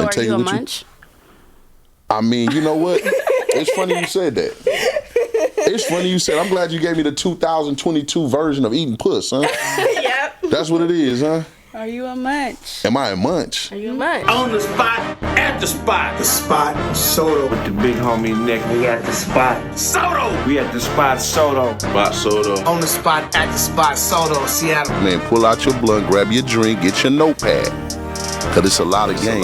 and take it with munch? I mean, you know what? It's funny you said that. It's funny you said. I'm glad you gave me the 2022 version of eating puss, huh? Yep. That's what it is, huh? Are you a munch? Am I a munch? Are you a munch? On the spot, at the spot. The spot, SoDo. With the big homie Nick, we at the spot. SoDo. We at the spot, SoDo. Spot SoDo. On the spot, at the spot, SoDo, Seattle. Man, pull out your blunt, grab your drink, get your notepad. Cause it's a lot of game.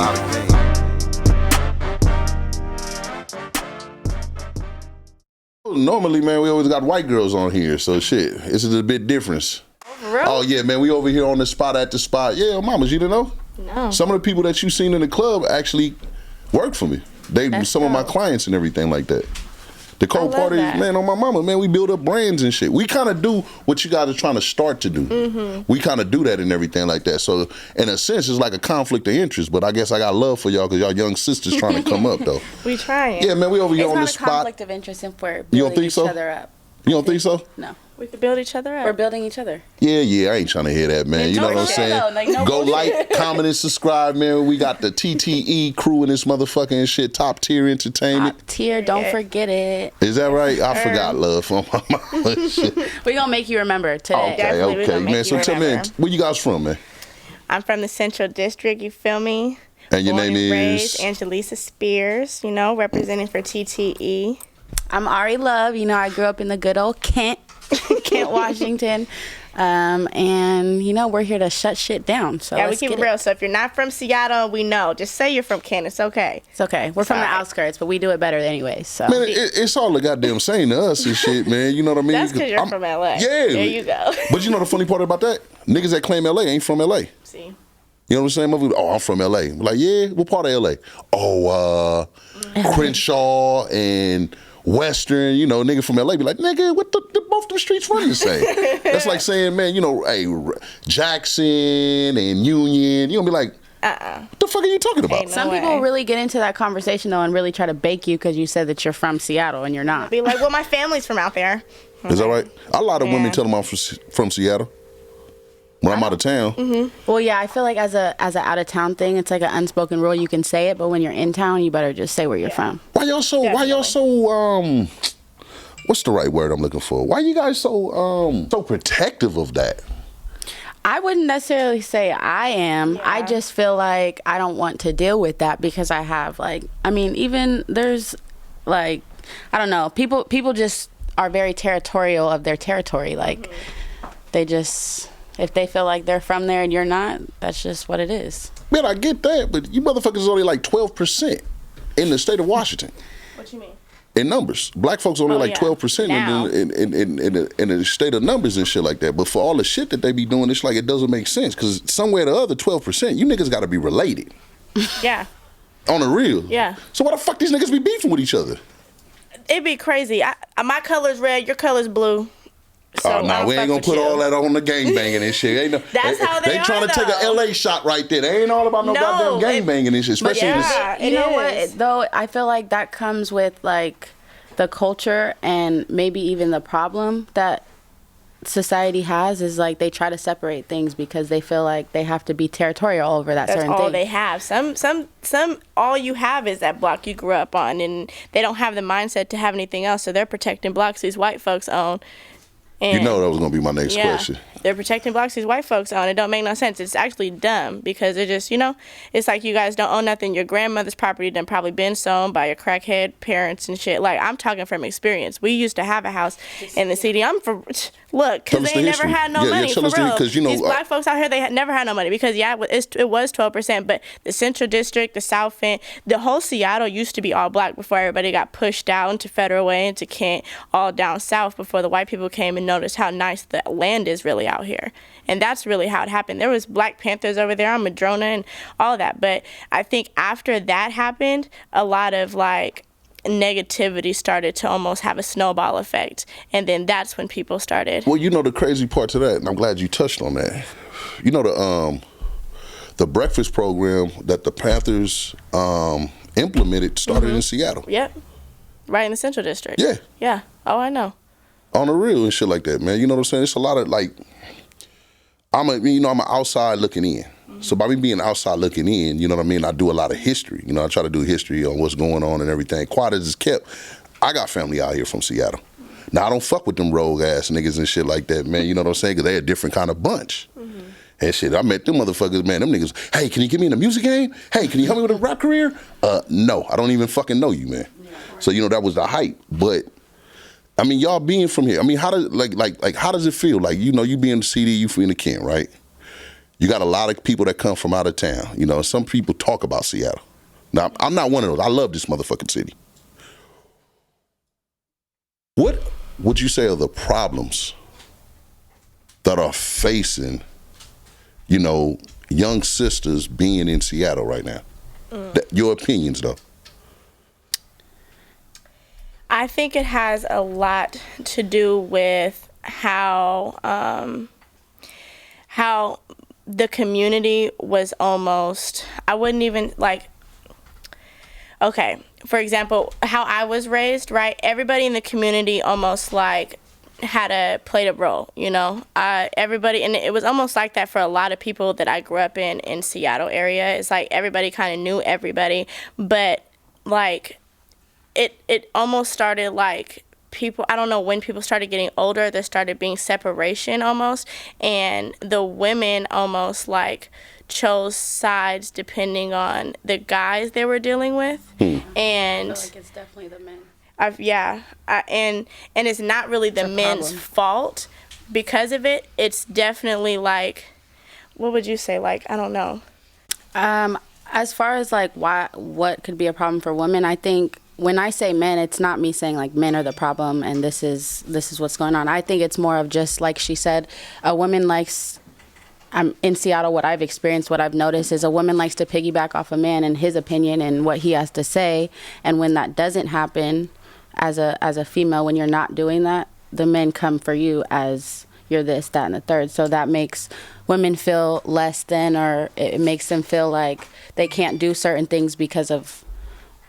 Normally, man, we always got white girls on here, so shit, this is a bit different. Really? Oh yeah, man, we over here on the spot at the spot. Yeah, mamas, you didn't know? No. Some of the people that you seen in the club actually work for me. That's some of my clients and everything like that. The cold parties, man, on my mama, man, we build up brands and shit. We kind of do what you guys are trying to start to do. Mm-hmm. We kind of do that and everything like that. So in a sense, it's like a conflict of interest, but I guess I got love for y'all because y'all young sisters trying to come up though. We trying. Yeah, man, we over here on the spot. It's not a conflict of interest if we're building each other up. You don't think so? No. We could build each other up. We're building each other. Yeah, I ain't trying to hear that, man. You know what I'm saying? Like, no Go bullshit. like, comment, and subscribe, man. We got the TTE crew in this motherfucking and shit. Top tier entertainment. Top tier, don't forget it. Is that right? I forgot love on my mama. Shit. We're going to make you remember today. Okay, man. So tell me, where you guys from, man? I'm from the Central District, you feel me? And your name is? Raised, Angelisa Spears, you know, representing for TTE. I'm Ari Love. You know, I grew up in the good old Kent, Washington. And, you know, we're here to shut shit down. So yeah, we keep it real. So if you're not from Seattle, we know. Just say you're from Kent. It's okay. It's okay. We're from the outskirts, but we do it better anyway. So man, it's all the goddamn same to us and shit, man. You know what I mean? That's because you're from LA. Yeah. There you go. But you know the funny part about that? Niggas that claim LA ain't from LA. See? You know what I'm saying? Oh, I'm from LA. I'm like, yeah, what part of LA? Oh, Crenshaw and Western, you know, nigga from LA be like, nigga, what both them streets run the same? That's like saying, man, you know, hey, Jackson and Union, you gonna be like, what the fuck are you talking about? Some people really get into that conversation though and really try to bake you because you said that you're from Seattle and you're not. Be like, well, my family's from out there. Is that right? A lot of women tell them I'm from Seattle when I'm out of town. Mm-hmm. Well, yeah, I feel like as a out of town thing, it's like an unspoken rule. You can say it, but when you're in town, you better just say where you're from. Why y'all so what's the right word I'm looking for? Why you guys so protective of that? I wouldn't necessarily say I am. I just feel like I don't want to deal with that because I have even there's like, I don't know, people just are very territorial of their territory. Like they just, if they feel like they're from there and you're not, that's just what it is. Man, I get that, but you motherfuckers is only like 12% in the state of Washington. What you mean? In numbers. Black folks only 12% in the state of numbers and shit like that. But for all the shit that they be doing, it's like it doesn't make sense. Because somewhere or the other, 12%, you niggas got to be related. Yeah. On the real. Yeah. So why the fuck these niggas be beefing with each other? It'd be crazy. My color's red, your color's blue. So we ain't gonna put all that on the gangbanging and shit. That's how they are, trying to take a LA shot right there. They ain't all about no goddamn gangbanging and shit. Especially you know what, though? I feel like that comes with like the culture and maybe even the problem that society has is like they try to separate things because they feel like they have to be territorial over that certain thing. That's all they have. Some all you have is that block you grew up on, and they don't have the mindset to have anything else. So they're protecting blocks these white folks own. And you know that was going to be my next question. They're protecting blocks these white folks own. It don't make no sense. It's actually dumb because it just, it's like you guys don't own nothing. Your grandmother's property done probably been sown by your crackhead parents and shit. Like, I'm talking from experience. We used to have a house in the city. Look, because they ain't never had no money, for real. These black folks out here, they never had no money because, it was 12%, but the Central District, the South End, the whole Seattle used to be all black before everybody got pushed out into Federal Way, into Kent, all down south before the white people came and noticed how nice the land is really out here. And that's really how it happened. There was Black Panthers over there on Madrona and all of that. But I think after that happened, a lot of negativity started to almost have a snowball effect. And then that's when people started. Well, the crazy part to that, and I'm glad you touched on that. The breakfast program that the Panthers implemented started in Seattle. Yep. Right in the Central District. Yeah. Yeah. Oh, I know. On the real and shit like that, man. You know what I'm saying? It's a lot of I'm outside looking in. So by me being outside looking in, you know what I mean, I do a lot of history. You know, I try to do history on what's going on and everything. Quiet as it's kept, I got family out here from Seattle. Now, I don't fuck with them rogue-ass niggas and shit like that, man. You know what I'm saying? Because they a different kind of bunch. And shit, I met them motherfuckers, man. Them niggas, hey, can you get me in a music game? Hey, can you help me with a rap career? No, I don't even fucking know you, man. So, you know, that was the hype. But, I mean, y'all being from here, I mean, how does, how does it feel? Like, you know, you being the CD, you in the Kent, right? You got a lot of people that come from out of town. You know, some people talk about Seattle. Now, I'm not one of those. I love this motherfucking city. What would you say are the problems that are facing, you know, young sisters being in Seattle right now? Your opinions, though. I think it has a lot to do with how the community was almost, I wouldn't even like, okay, for example, how I was raised, right? Everybody in the community almost like played a role, you know? Everybody, and it was almost like that for a lot of people that I grew up in Seattle area. It's like everybody kind of knew everybody, but like it almost started like people, I don't know when people started getting older, there started being separation almost, and the women almost like chose sides depending on the guys they were dealing with. And I feel like it's definitely the men. And it's not really the men's fault because of it. It's definitely like, what would you say? Like, I don't know. As far as like what could be a problem for women, I think when I say men, it's not me saying like men are the problem and this is what's going on. I think it's more of just like she said, a woman likes. I'm in Seattle. What I've experienced, what I've noticed is a woman likes to piggyback off a man and his opinion and what he has to say. And when that doesn't happen, as a female, when you're not doing that, the men come for you as you're this, that, and the third. So that makes women feel less than, or it makes them feel like they can't do certain things because of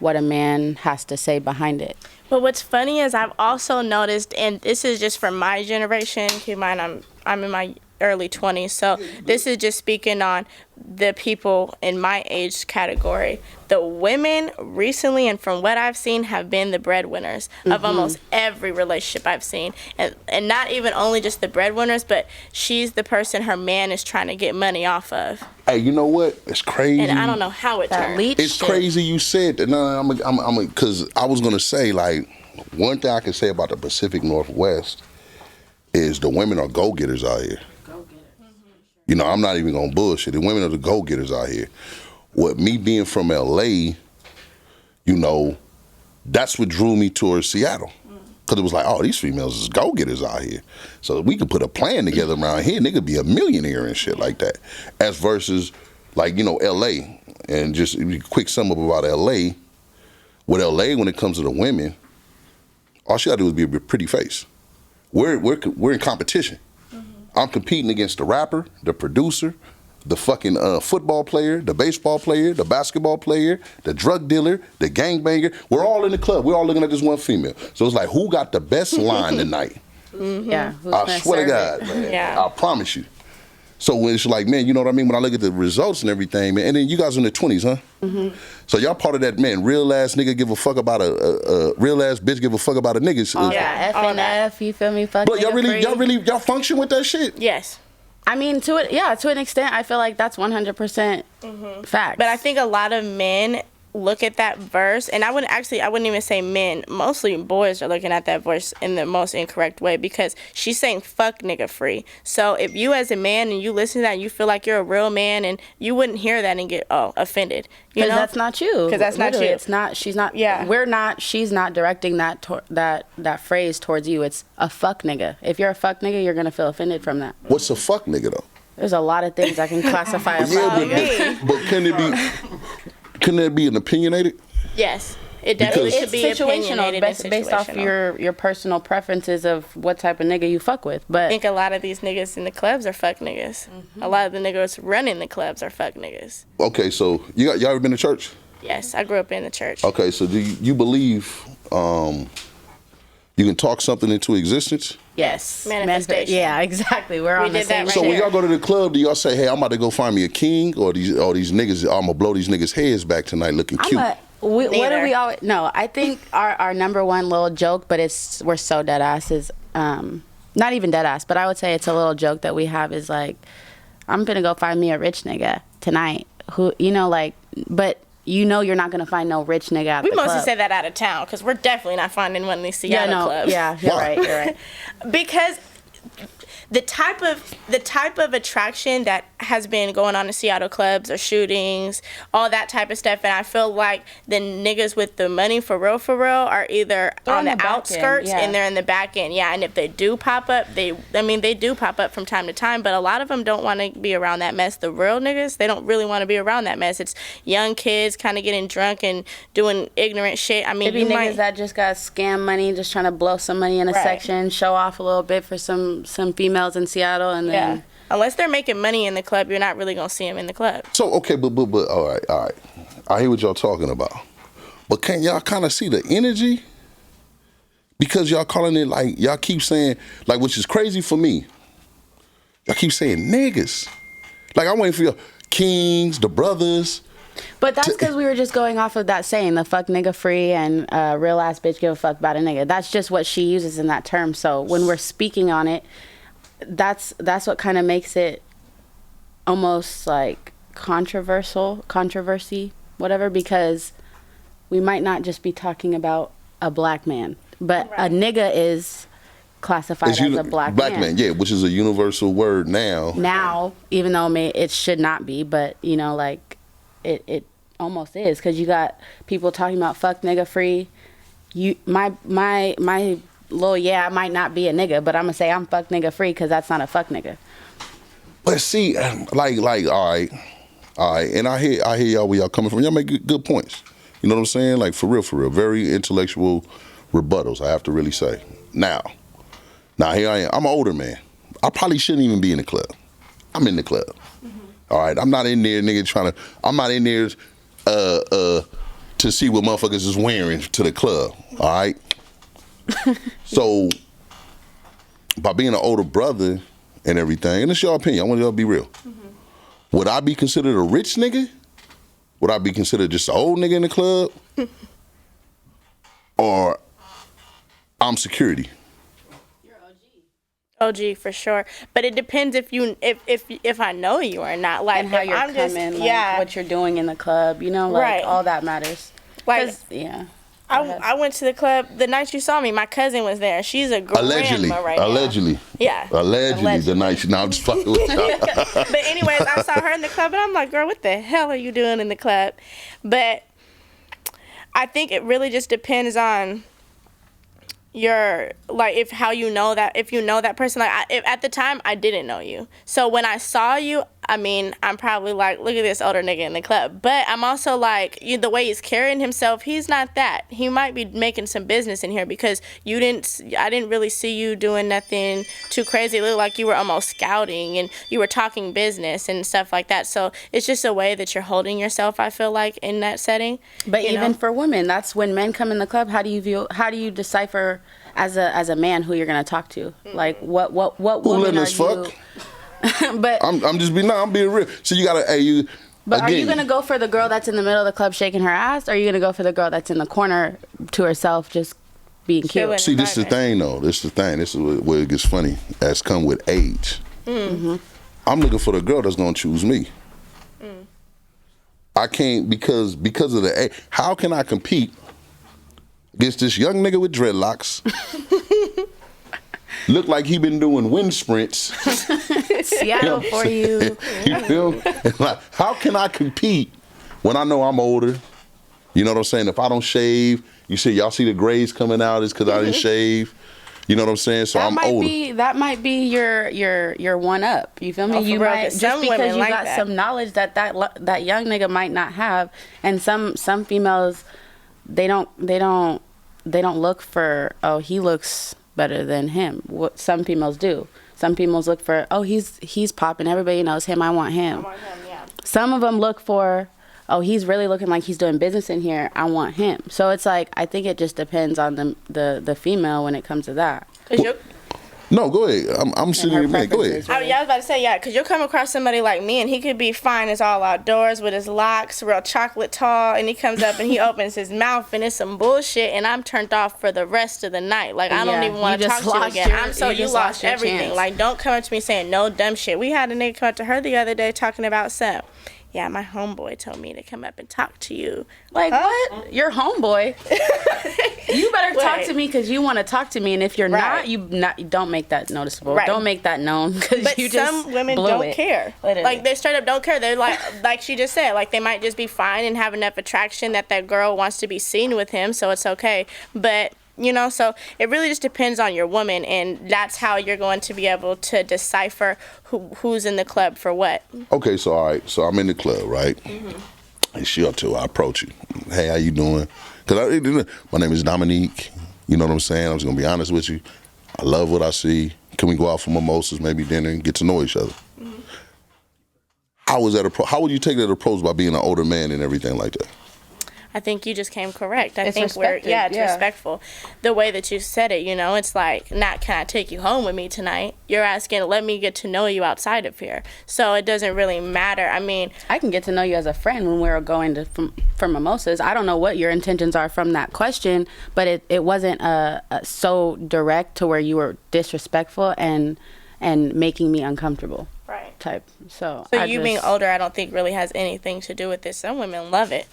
what a man has to say behind it. But what's funny is I've also noticed, and this is just from my generation, keep in mind I'm in my early 20s, so this is just speaking on the people in my age category. The women recently, and from what I've seen, have been the breadwinners of almost every relationship I've seen, and not even only just the breadwinners, but she's the person her man is trying to get money off of. Hey, you know what? It's crazy. And I don't know how it turned. It's crazy you said that. No, I'm because I was gonna say, like, one thing I can say about the Pacific Northwest is the women are go-getters out here. You know, I'm not even gonna bullshit. The women are the go-getters out here. What me being from LA, you know, that's what drew me towards Seattle. Cause it was like, oh, these females is go-getters out here. So we could put a plan together around here, and they could be a millionaire and shit like that. As versus, like, you know, LA. And just a quick sum up about LA. With LA, when it comes to the women, all she gotta do is be a pretty face. We're in competition. I'm competing against the rapper, the producer, the fucking football player, the baseball player, the basketball player, the drug dealer, the gangbanger. We're all in the club. We're all looking at this one female. So it's like, who got the best line tonight? Yeah. I swear to God, man. Yeah. I promise you. So when it's like, man, you know what I mean? When I look at the results and everything, man, and then you guys are in the 20s, huh? So y'all part of that, man, real ass nigga give a fuck about a real ass bitch give a fuck about a nigga. F and F, you feel me? Fuck. But y'all function with that shit? Yes. I mean, to an extent, I feel like that's 100% fact. But I think a lot of men look at that verse, and I wouldn't even say men, mostly boys are looking at that verse in the most incorrect way, because she's saying fuck nigga free. So if you as a man and you listen to that and you feel like you're a real man, and you wouldn't hear that and get offended, you know? That's not you. Because that's Literally, not you. It's not. She's not. Yeah. We're not. She's not directing that phrase towards you. It's a fuck nigga. If you're a fuck nigga, you're gonna feel offended from that. What's a fuck nigga though? There's a lot of things I can classify as but can it be? Can that be an opinionated? Yes, it definitely it's could be situational, opinionated based off your personal preferences of what type of nigga you fuck with. But I think a lot of these niggas in the clubs are fuck niggas. A lot of the niggas running the clubs are fuck niggas. Okay, so y'all ever been to church? Yes, I grew up in the church. Okay, so do you believe You can talk something into existence. Yes. Manifestation. Yeah, exactly. We're on the did same that So right when y'all go to the club, do y'all say, "Hey, I'm about to go find me a king," or these niggas, I'm gonna blow these niggas' heads back tonight, looking cute? What do Neither. we always? No, I think our number one little joke, but we're so dead ass is not even dead ass, but I would say it's a little joke that we have is like, I'm gonna go find me a rich nigga tonight. Who but you're not gonna find no rich nigga at the club. We mostly say that out of town because we're definitely not finding one in these Seattle clubs. Yeah, you're right. You're right. Because the type of attraction that has been going on in Seattle clubs or shootings, all that type of stuff, and I feel like the niggas with the money for real are either on the outskirts and they're in the back end. Yeah, and if they do pop up, they do pop up from time to time, but a lot of them don't want to be around that mess. The real niggas, they don't really want to be around that mess. It's young kids kind of getting drunk and doing ignorant shit. I mean, Maybe niggas that just got scam money, just trying to blow some money in a section, show off a little bit for some females in Seattle, and then unless they're making money in the club, you're not really gonna see them in the club. So okay, but all right. I hear what y'all talking about, but can y'all kind of see the energy? Because y'all calling it like y'all keep saying like, which is crazy for me. Y'all keep saying niggas. Like I'm waiting for your kings, the brothers. But that's because we were just going off of that saying, the fuck nigga free and real ass bitch give a fuck about a nigga. That's just what she uses in that term. So when we're speaking on it, that's what kind of makes it almost like controversy, whatever, because we might not just be talking about a black man, but a nigga is classified as a black man. Yeah, which is a universal word now, even though it should not be, but it almost is, because you got people talking about fuck nigga free. My little might not be a nigga, but I'm gonna say I'm fuck nigga free because that's not a fuck nigga. But see, like all right, and I hear y'all where y'all coming from. Y'all make good points. You know what I'm saying? Like for real, very intellectual rebuttals. I have to really say. Now here I am. I'm an older man. I probably shouldn't even be in the club. I'm in the club. All right, I'm not in there, nigga, I'm not in there to see what motherfuckers is wearing to the club, all right? So, by being an older brother and everything, and it's your opinion, I want y'all to be real. Would I be considered a rich nigga? Would I be considered just an old nigga in the club? Or I'm security? OG for sure, but it depends if I know you or not, like, and how you're coming, what you're doing in the club, all that matters. Like, I went to the club the night you saw me. My cousin was there. She's a grandma right now. Allegedly, the night. No, I'm just fucking with y'all. But anyways, I saw her in the club, and I'm like, girl, what the hell are you doing in the club? But I think it really just depends on your, like, if you know that person. Like, at the time I didn't know you, so when I saw you, I mean, I'm probably like, look at this older nigga in the club, but I'm also like, the way he's carrying himself, he's not that. He might be making some business in here, because I didn't really see you doing nothing too crazy. It looked like you were almost scouting and you were talking business and stuff like that. So it's just a way that you're holding yourself, I feel like, in that setting. But even for women, that's when men come in the club. How do you decipher as a man who you're gonna talk to? Like what woman are you? But I'm being real. So you gotta But again, are you gonna go for the girl that's in the middle of the club shaking her ass, or are you gonna go for the girl that's in the corner to herself just being cute? See, this is the thing though. This is where it gets funny. That's come with age. Mm-hmm. I'm looking for the girl that's gonna choose me. I can't because of the age. How can I compete against this young nigga with dreadlocks? Look like he been doing wind sprints. Seattle for you. You feel? Like, how can I compete when I know I'm older? You know what I'm saying? If I don't shave, y'all see the grays coming out, it's because I didn't shave. You know what I'm saying? So I'm older. That might be your one up. You feel me? You might, just because you got some knowledge that young nigga might not have, and some females, they don't look for, oh, he looks better than him. What some females do. Some females look for, oh, he's popping. Everybody knows him. I want him. Yeah. Some of them look for, oh, he's really looking like he's doing business in here, I want him. So it's like, I think it just depends on the female when it comes to that. No, go ahead. I'm sitting here, man. Go ahead. I was about to say, yeah, because you'll come across somebody like me, and he could be fine as all outdoors with his locks, real chocolate tall, and he comes up and he opens his mouth, and it's some bullshit, and I'm turned off for the rest of the night. Like, I don't even want to talk to you again. You lost everything. Chance. Like, don't come up to me saying no dumb shit. We had a nigga come up to her the other day talking about something. Yeah, my homeboy told me to come up and talk to you. Like, what? Your homeboy? You better talk to me because you want to talk to me. And if you're not, you don't make that noticeable. Right. Don't make that known because you just some women don't care. Literally. Like, they straight up don't care. They're like she just said, like, they might just be fine and have enough attraction that girl wants to be seen with him, so it's okay. But... you know, so it really just depends on your woman, and that's how you're going to be able to decipher who's in the club for what. Okay, so all right, so I'm in the club, right? And she up to, I approach you. Hey, how you doing? Because my name is Dominique. You know what I'm saying? I'm just gonna be honest with you. I love what I see. Can we go out for mimosas, maybe dinner, and get to know each other? How was that? How would you take that approach by being an older man and everything like that? I think you just came correct. I think it's respectful. The way that you said it, you know, it's like, not can I take you home with me tonight? You're asking, let me get to know you outside of here. So it doesn't really matter. I mean, I can get to know you as a friend when we're going to for mimosas. I don't know what your intentions are from that question, but it wasn't so direct to where you were disrespectful and making me uncomfortable. Right. Type. So you being older, I don't think really has anything to do with this. Some women love it.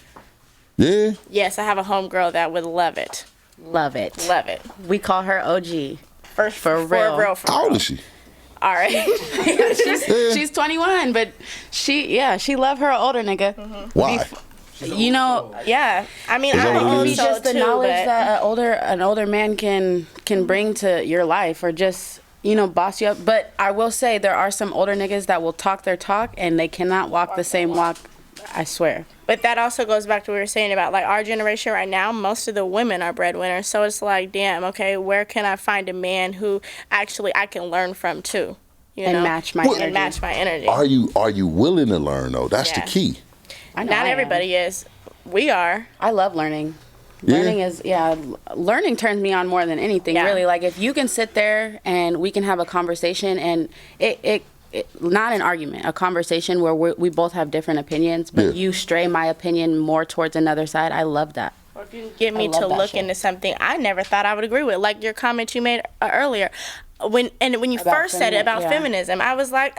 Yeah? Yes, I have a homegirl that would love it. Love it. Love it. We call her OG. For real. How old is she? All right. She's 21, but she love her older nigga. Why? You know, yeah. I mean, I it could be so just the too, knowledge but... that an older man can bring to your life, or just, you know, boss you up. But I will say there are some older niggas that will talk their talk and they cannot walk the same walk. I swear. But that also goes back to what we were saying about, like, our generation right now, most of the women are breadwinners. So it's like, damn, okay, where can I find a man who actually I can learn from too? You know? Match my energy. And match my energy. Are you willing to learn though? That's the key. I know Not everybody is. We are. I love learning. Yeah. Learning turns me on more than anything, really. Like, if you can sit there and we can have a conversation, and it not an argument, a conversation where we both have different opinions, but you stray my opinion more towards another side. I love that. Or if you can get me to look into something I never thought I would agree with, like your comment you made earlier. When you first said it about feminism, I was like,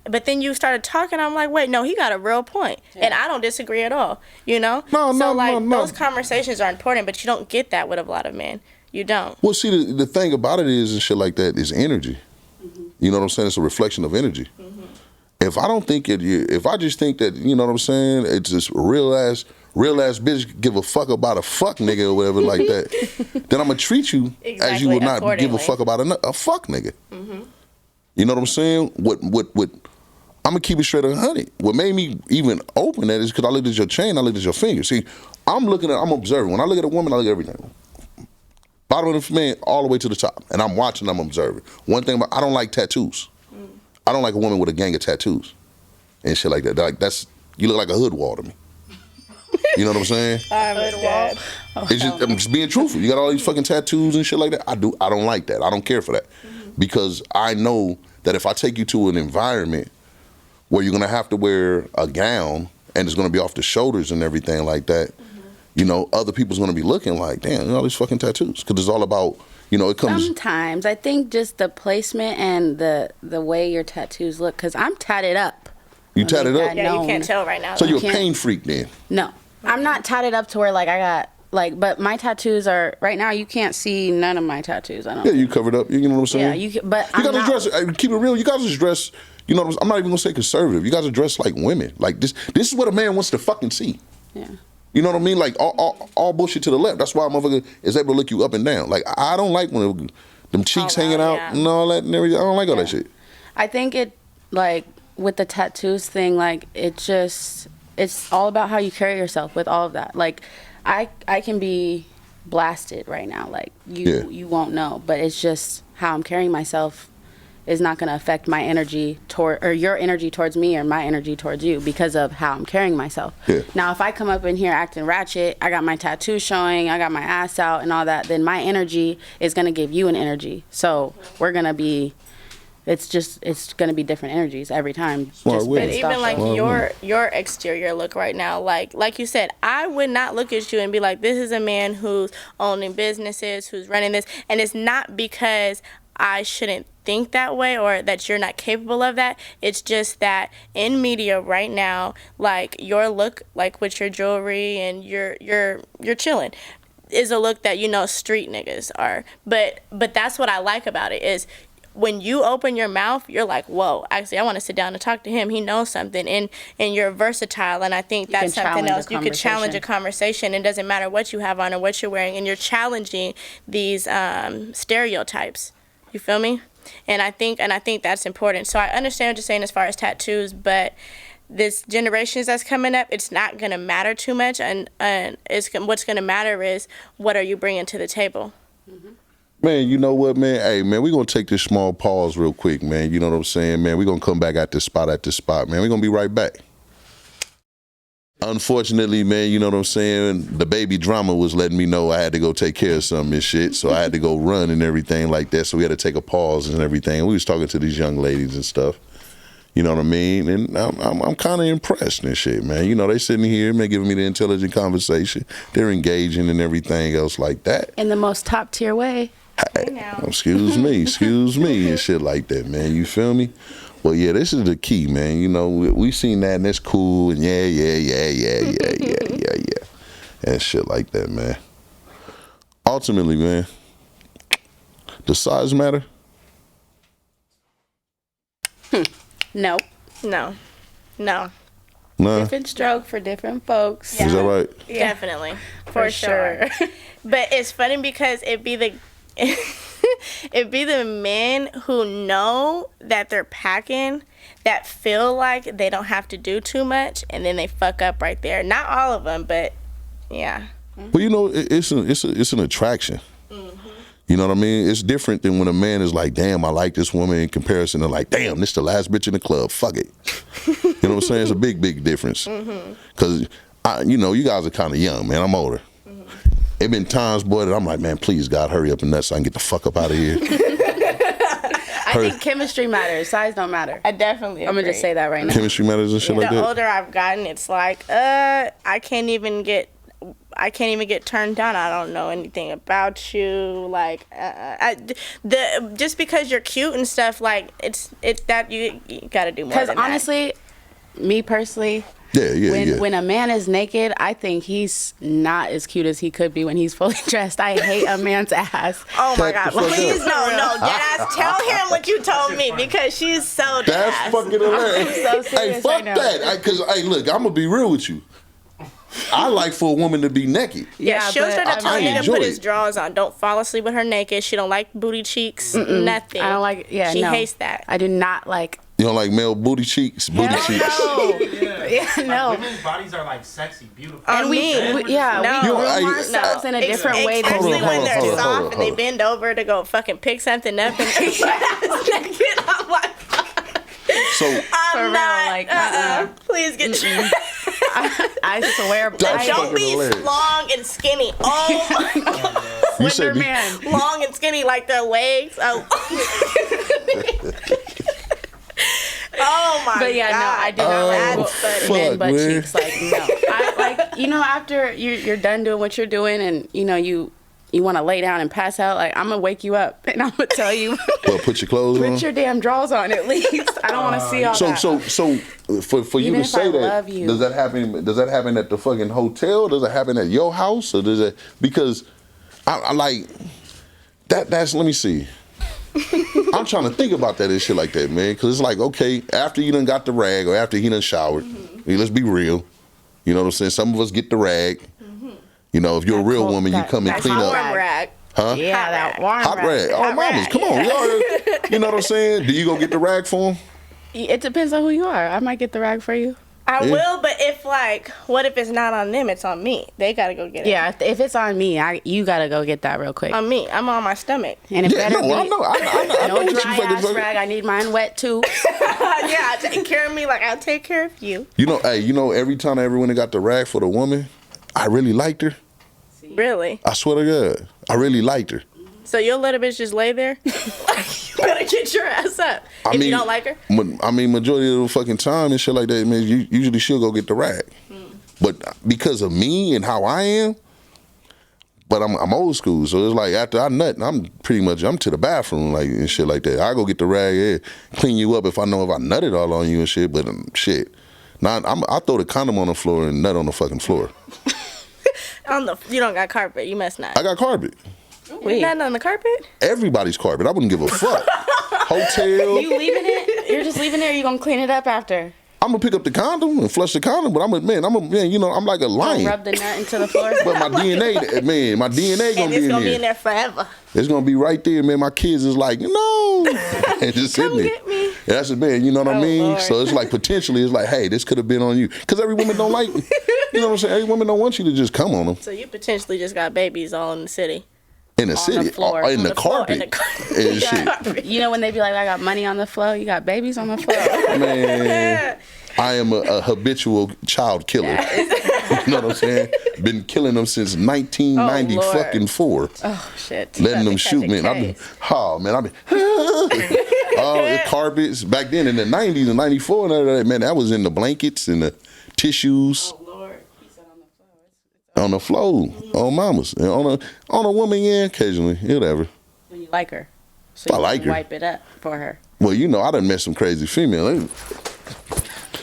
but then you started talking, I'm like, wait, no, he got a real point. And I don't disagree at all, you know? No. Those conversations are important, but you don't get that with a lot of men. You don't. Well, see, the thing about it is, and shit like that, is energy. You know what I'm saying? It's a reflection of energy. If I don't think if I just think that, you know what I'm saying, it's this real ass bitch give a fuck about a fuck nigga or whatever like that, then I'm gonna treat you as you would not give a fuck about a fuck nigga. You know what I'm saying? What I'm gonna keep it straight 100. What made me even open that is because I looked at your chain, I looked at your finger. See, I'm observing. When I look at a woman, I look at everything. Bottom of the man all the way to the top. And I'm watching, I'm observing. One thing I don't like tattoos. I don't like a woman with a gang of tattoos and shit like that. Like, you look like a hood wall to me. You know what I'm saying? I'm just being truthful. You got all these fucking tattoos and shit like that. I don't like that. I don't care for that. Because I know that if I take you to an environment where you're gonna have to wear a gown and it's gonna be off the shoulders and everything like that, you know, other people's gonna be looking like, damn, you know, all these fucking tattoos. Because it's all about, you know, it comes. Sometimes I think just the placement and the way your tattoos look. Because I'm tatted up. You tatted up? Yeah, you can't tell right now. So you're a pain freak then? No, I'm not tatted up to where like I got like. But my tattoos are right now. You can't see none of my tattoos. I don't. Yeah, you covered up. You know what I'm saying? Yeah, but you guys dress. Keep it real. You guys just dress. You know, I'm not even gonna say conservative. You guys are dressed like women. Like this is what a man wants to fucking see. Yeah. You know what I mean? Like all bullshit to the left. That's why a motherfucker is able to look you up and down. Like I don't like when them cheeks hanging out and all that and everything. I don't like all that shit. I think it like with the tattoos thing, like it's all about how you carry yourself with all of that. Like I can be blasted right now. Like you won't know, but it's just how I'm carrying myself is not going to affect my energy or your energy towards me or my energy towards you because of how I'm carrying myself. Yeah. Now, if I come up in here acting ratchet, I got my tattoo showing, I got my ass out and all that, then my energy is going to give you an energy. So we're going to be, it's going to be different energies every time. Smart Just way. But based even off like of- your exterior look right now, like you said, I would not look at you and be like, this is a man who's owning businesses, who's running this. And it's not because I shouldn't think that way or that you're not capable of that. It's just that in media right now, like your look, like with your jewelry and you're chilling, is a look that street niggas are. But that's what I like about it is when you open your mouth, you're like, whoa, actually, I want to sit down and talk to him. He knows something. And you're versatile. And I think that's something else. You could challenge a conversation. It doesn't matter what you have on or what you're wearing. And you're challenging these stereotypes. You feel me? And I think that's important. So I understand what you're saying as far as tattoos, but this generations that's coming up, it's not going to matter too much. And what's going to matter is what are you bringing to the table? Mm-hmm. Man, you know what, man? Hey, man, we're going to take this small pause real quick, man. You know what I'm saying, man? We're going to come back at this spot, man. We're going to be right back. Unfortunately, man, you know what I'm saying? The baby drama was letting me know I had to go take care of something and shit, so I had to go run and everything like that, so we had to take a pause and everything. We was talking to these young ladies and stuff. You know what I mean? And I'm kind of impressed and shit, man. You know, they sitting here, man, giving me the intelligent conversation. They're engaging and everything else like that. In the most top tier way. Hey, excuse me, and shit like that, man. You feel me? Well, yeah, this is the key, man. You know, we seen that, and that's cool, and yeah, and shit like that, man. Ultimately, man, does size matter? No. No. Nah. Different stroke for different folks. Is that right? Yeah. Definitely. For sure. But it's funny because it'd be the men who know that they're packing that feel like they don't have to do too much, and then they fuck up right there. Not all of them, but yeah. But you know, it's an attraction. You know what I mean? It's different than when a man is like, damn, I like this woman, in comparison to like, damn, this the last bitch in the club. Fuck it. You know what I'm saying? It's a big difference. Because, you guys are kind of young, man. I'm older. It been times, boy, that I'm like, man, please, God, hurry up and nuts so I can get the fuck up out of here. I think chemistry matters. Size don't matter. I definitely agree. I'm going to just say that right now. Chemistry matters and shit like that? The older I've gotten, it's like, I can't even get turned down. I don't know anything about you. Like, just because you're cute and stuff, like, it's that you got to do more than that. Because honestly, me personally, Yeah. when a man is naked, I think he's not as cute as he could be when he's fully dressed. I hate a man's ass. Oh my God! Fuck Please, up. no, deadass. Tell him what you told me because she's so deadass. That's fucking hilarious. so serious Hey, fuck right now. that. Because, hey, look, I'm going to be real with you. I like for a woman to be naked. Yeah, she'll but try to tell you to enjoy put it. his drawers on. Don't fall asleep with her naked. She don't like booty cheeks. Nothing. I don't like. Yeah, She no. hates that. I do not like. You don't like male booty cheeks? Booty cheeks. No. Yeah, no. Women's bodies are like sexy, beautiful. And we No. groom I- ourselves in a different way than Especially Hold on, when they're hold on, soft hold on, and they hold on. bend over to go fucking pick something up and naked. I'm like, So, For real, like, please get your. I swear. That's Don't fucking be hilarious. long and skinny. Oh my God. you said Slender man. Long and skinny like their legs. Oh. Oh my God. But yeah, no, I do not like fuck, men butt man. cheeks. Like, no. I like, after you're done doing what you're doing and, you want to lay down and pass out, like, I'm going to wake you up and I'm going to tell you, well, put your clothes on. put your damn drawers on at least. I don't want to see all that. So for you Even to if I say that, love you. does that happen at the fucking hotel? Does it happen at your house? Or does it, because I like, that's, let me see. I'm trying to think about that and shit like that, man. Because it's like, okay, after you done got the rag or after he done showered, let's be real. You know what I'm saying? Some of us get the rag. If you're a real woman, you come and clean up. Warm rag. Huh? Yeah, that warm Hot rag. Oh, mamas, come on. You know what I'm saying? Do you go get the rag for him? It depends on who you are. I might get the rag for you. I will, but if like, what if it's not on them? It's on me. They gotta go get it. Yeah, if it's on me, you gotta go get that real quick. On me, I'm on my stomach. And it better be I know no what you dry fucking ass talking- rag. I need mine wet too. Yeah, take care of me like I'll take care of you. You know, every time I ever went and got the rag for the woman, I really liked her. Really? I swear to God, I really liked her. So you'll let a bitch just lay there? You better get your ass up. If you don't like her? Majority of the fucking time and shit like that, man, usually she'll go get the rag. But because of me and how I am, but I'm old school, so it's like after I nut, I'm to the bathroom like and shit like that. I go get the rag, clean you up if I nutted all on you and shit. But shit, now I throw the condom on the floor and nut on the fucking floor. You don't got carpet. You must not. I got carpet. Wait. Nothing on the carpet? Everybody's carpet. I wouldn't give a fuck. Hotel. You leaving it? You're just leaving it, or you gonna clean it up after? I'm gonna pick up the condom and flush the condom, but I'm like a lion. Rub the nut into the floor. But my DNA gonna be in there. And it's gonna be in there forever. It's gonna be right there, man. My kids is like, no, and just sitting there. Get me. Yeah, that's it, man. You know what I mean? Lord. So it's like potentially, it's like, hey, this could have been on you, because every woman don't like, you know what I'm saying? Every woman don't want you to just come on them. So you potentially just got babies all in the city. In the city, floor. in the carpet, and shit. You know when they be like, I got money on the floor, you got babies on the floor. Man, I am a habitual child killer. You know what I'm saying? Been killing them since 1994. Oh shit! Letting them shoot, man. I've been the carpets back then in the 90s and 94 and all that, man. That was in the blankets and the tissues. Oh Lord, he said on the floor, on mamas, and on a woman, yeah, occasionally, whatever. when you like her, so I you like can her. wipe it up for her. Well, you know, I done met some crazy female. They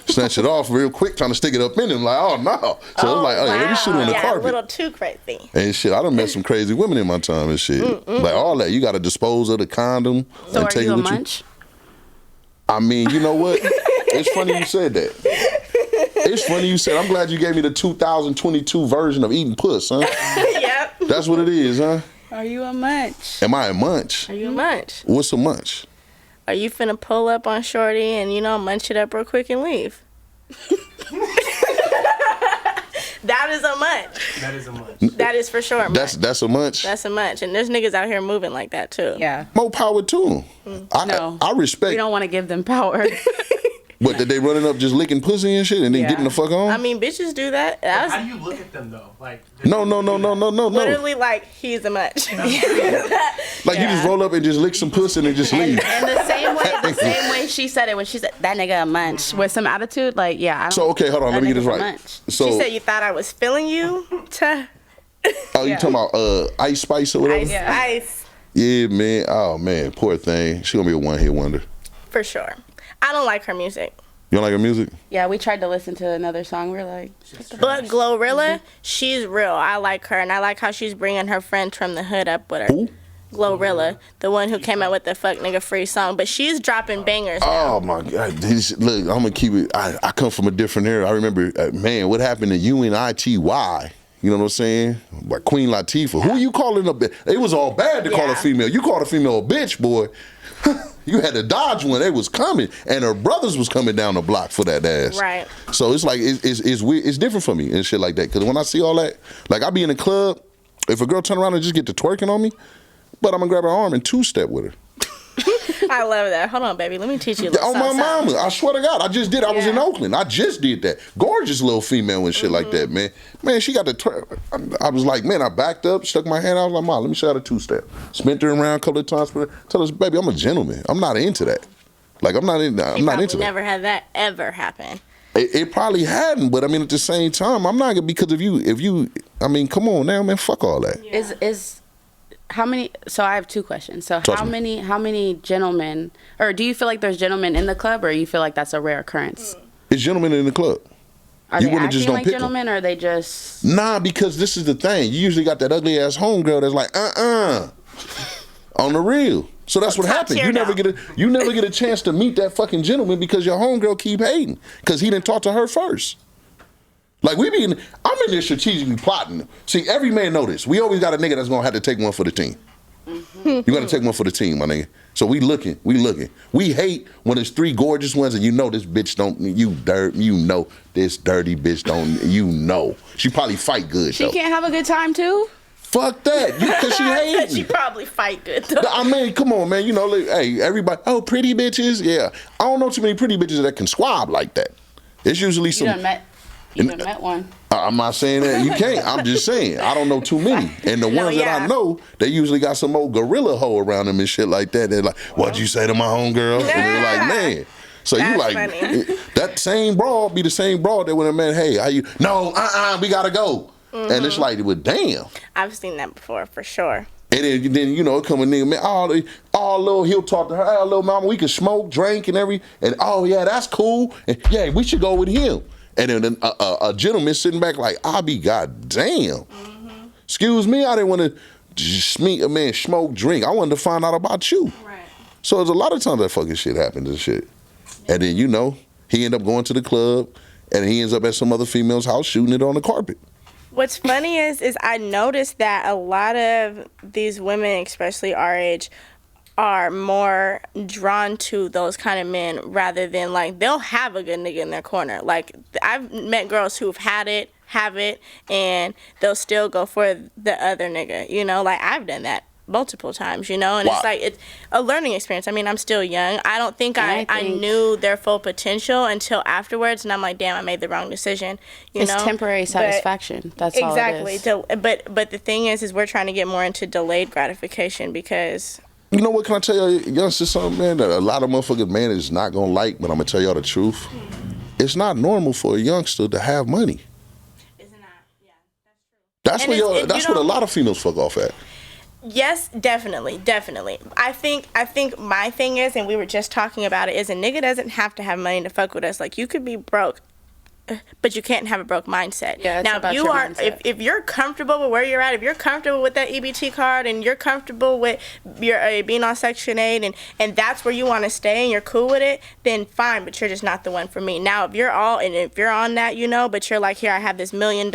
snatch it off real quick, trying to stick it up in him. Like, oh no! So it's like, oh, let me shoot it on the carpet. A little too crazy. And shit, I done met some crazy women in my time and shit. Like all that, you got to dispose of the condom. So and are take you it a with munch? I mean, you know what? It's funny you said that. It's funny you said. I'm glad you gave me the 2022 version of eating puss, huh? Yep. That's what it is, huh? Are you a munch? Am I a munch? Are you a munch? What's a munch? Are you finna pull up on shorty and, munch it up real quick and leave? That is a munch. That is a munch. That is for sure a munch. That's a munch. That's a munch. And there's niggas out here moving like that, too. Yeah. More power to them. No. I respect. We don't want to give them power. But that they running up just licking pussy and shit and then Yeah. getting the fuck on? I mean, bitches do that. That's How do you look at them though? Like No. literally like, he's a munch. Like you just roll up and just lick some pussy and then just leave. And the same way she said it when she said that nigga a munch with some attitude, like yeah. I don't, So okay, hold on, let me get this that nigga's a right. munch. So She said you thought I was feeling you? oh, you talking about Ice Spice or whatever? Ice. Yeah, man. Oh man, poor thing. She gonna be a one-hit wonder. For sure. I don't like her music. You don't like her music? Yeah, we tried to listen to another song. We're like, But Glorilla, she's real. I like her, and I like how she's bringing her friends from the hood up with her. Who? Glorilla, the one who came out with the "Fuck Nigga Free" song, but she's dropping bangers now. Oh my God! Look, I'm gonna keep it. I come from a different era. I remember, man, what happened to UNITY? You know what I'm saying? Like Queen Latifah. Who you calling a bitch? It was all bad to call a female. You called a female a bitch, boy. You had to dodge when they was coming, and her brothers was coming down the block for that ass. Right. So it's like it's weird. It's different for me and shit like that. Cause when I see all that, like I be in a club, if a girl turn around and just get to twerking on me, but I'm gonna grab her arm and two-step with her. I love that. Hold on, baby. Let me teach you a little Oh my something. mama! I swear to God, I just did. I was in Yeah. Oakland. I just did that. Gorgeous little female and shit like that, man. Man, she got the twerk. I was like, man, I backed up, stuck my hand out. I was like, ma, let me show her the two-step. Spent her around a couple of times. Tell us, baby, I'm a gentleman. I'm not into that. Like I'm not into that. Never had that ever happen. It probably hadn't, but I mean, at the same time, I'm not gonna, because if you, I mean, come on now, man, fuck all that. is how many? So I have two questions. So Talk how to me. many gentlemen, or do you feel like there's gentlemen in the club, or you feel like that's a rare occurrence? It's gentlemen in the club. Are You they wouldn't acting just don't like pick 'em. gentlemen, or are they just? Nah, because this is the thing. You usually got that ugly ass homegirl that's like, on the real. So that's what top happened. tier You never now. get a chance to meet that fucking gentleman because your homegirl keep hating because he didn't talk to her first. Like I'm in there strategically plotting. See, every man know this. We always got a nigga that's gonna have to take one for the team. You got to take one for the team, my nigga. So we looking. We hate when there's 3 gorgeous ones and you know this bitch don't, you know this dirty bitch don't, you know. She probably fight good, She though. can't have a good time too? Fuck that. Because she hating. She probably fight good though. I mean, come on, man. You know, like, hey, everybody, oh, pretty bitches? Yeah. I don't know too many pretty bitches that can squab like that. It's usually some... You done met one. I'm not saying that you can't. I'm just saying I don't know too many. And the ones that I know, they usually got some old gorilla hoe around them and shit like that. They're like, what'd you say to my homegirl? And they're like, man. So That's you like, funny. that same broad be the same broad that when a man, hey, how you? No, we gotta go. And it's like, well, damn. I've seen that before, for sure. And then you know, it come a nigga, man, all little, he'll talk to her, hey, little mama, we can smoke, drink, and oh yeah, that's cool. And yeah, we should go with him. And then a gentleman sitting back like, I'll be goddamn. Excuse me, I didn't want to just meet a man, smoke, drink. I wanted to find out about you. Right. So there's a lot of times that fucking shit happens and shit. And then, you know, he end up going to the club and he ends up at some other female's house shooting it on the carpet. What's funny is I noticed that a lot of these women, especially our age, are more drawn to those kind of men rather than, like, they'll have a good nigga in their corner. Like, I've met girls who've have it, and they'll still go for the other nigga, you know? Like, I've done that multiple times, you know? And It's like, it's a learning experience. I mean, I'm still young. I don't think I knew their full potential until afterwards, and I'm like, damn, I made the wrong decision, you know? It's temporary satisfaction. That's all it is. But the thing is we're trying to get more into delayed gratification because... You know what, can I tell you, youngsters, something, man, that a lot of motherfuckers, man, is not gonna like, but I'm gonna tell y'all the truth. It's not normal for a youngster to have money. It's not, yeah, that's true. That's what a lot of females fuck off at. Yes, definitely. I think my thing is, and we were just talking about it, is a nigga doesn't have to have money to fuck with us. Like, you could be broke, but you can't have a broke mindset. Yeah, now, if you're comfortable with where you're at, if you're comfortable with that EBT card, and you're comfortable with your being on Section 8, and that's where you want to stay, and you're cool with it, then fine. But you're just not the one for me. Now, if you're on that, you know, but you're like, here, I have this $1 million.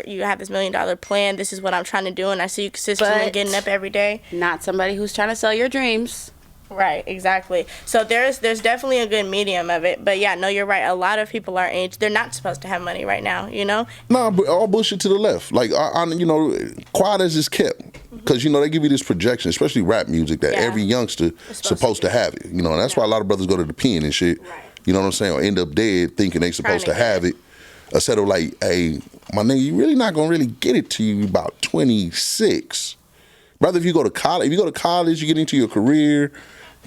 You have this $1 million plan. This is what I'm trying to do, and I see you consistently getting up every day. Not somebody who's trying to sell your dreams. Right, exactly. So there's definitely a good medium of it. But yeah, no, you're right. A lot of people our age, they're not supposed to have money right now, you know? Nah, but all bullshit to the left. Like, you know, quiet as it's kept. Because, you know, they give you this projection, especially rap music, that every youngster supposed to have it. You know, and that's why a lot of brothers go to the pen and shit. Right. You know what I'm saying? Or end up dead thinking they supposed to have it. Instead of like, hey, my nigga, you really not gonna really get it to you about 26. Brother, if you go to college, you get into your career,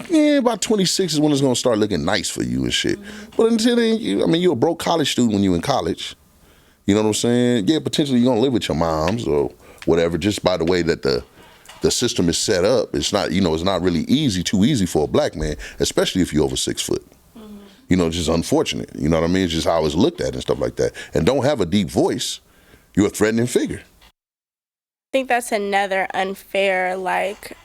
yeah, about 26 is when it's gonna start looking nice for you and shit. But until then, you're a broke college student when you're in college. You know what I'm saying? Yeah, potentially you're gonna live with your moms or whatever, just by the way that the system is set up. It's not, you know, it's not really too easy for a black man, especially if you're over 6 foot. You know, it's just unfortunate. You know what I mean? It's just how it's looked at and stuff like that. And don't have a deep voice, you're a threatening figure. I think that's another unfair, like,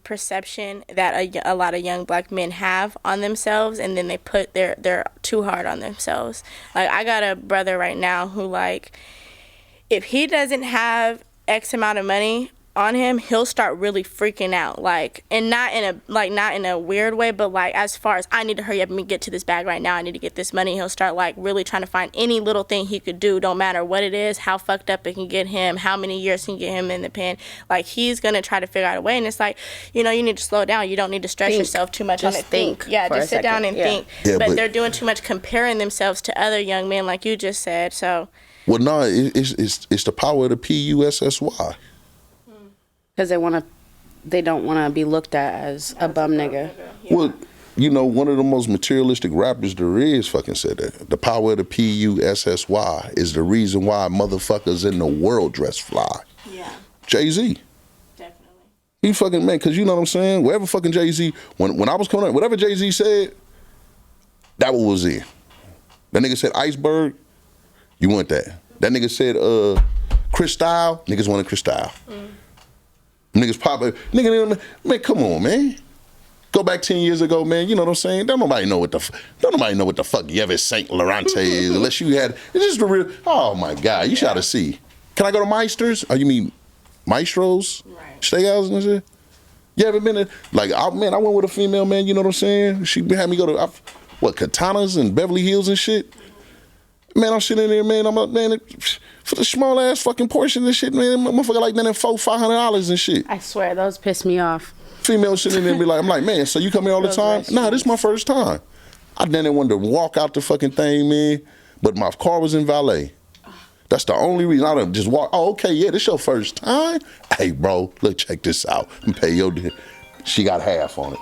perception that a lot of young black men have on themselves, and then they put they're too hard on themselves. Like, I got a brother right now who, like, if he doesn't have X amount of money on him, he'll start really freaking out, like, and not in a weird way, but like, as far as, I need to hurry up and get to this bag right now, I need to get this money. He'll start like really trying to find any little thing he could do, don't matter what it is, how fucked up it can get him, how many years can get him in the pen. Like, he's gonna try to figure out a way, and it's like, you know, you need to slow down. You don't need to stress yourself too much on it. Think. Yeah, just sit down and think. Yeah, but they're doing too much comparing themselves to other young men, like you just said. So, well, no, it's the power of the PUSSY. Because they don't want to be looked at as a bum nigga. Yeah. Well, you know, one of the most materialistic rappers there is fucking said that. The power of the PUSSY is the reason why motherfuckers in the world dress fly. Yeah. Jay-Z. Definitely. He fucking, man, because you know what I'm saying? Whatever fucking Jay-Z, when I was coming up, whatever Jay-Z said, that what was it. That nigga said iceberg, you want that. That nigga said Cristal, niggas wanted Cristal. Niggas pop up. Nigga, man, come on, man. Go back 10 years ago, man. You know what I'm saying? Don't nobody know what the fuck Yves Saint Laurent is, unless you had. It's just the real. Oh my God, you should see. Can I go to Meisters? Oh, you mean Maestros? Right. Steakhouse and shit. You ever been like, I went with a female, man, you know what I'm saying? She had me go to, Katanas and Beverly Hills and shit? Man, I'm sitting there, man, I'm like, man, for the small ass fucking portion of shit, man, motherfucker like that $400-$500 and shit. I swear, those piss me off. Female sitting there and be like, I'm like, man, so you come here all the time? Nah, this is my first time. I then wanted to walk out the fucking thing, man, but my car was in valet. That's the only reason I done just walk. Oh, okay, yeah, this your first time? Hey, bro, look, check this out. And pay your. She got half on it.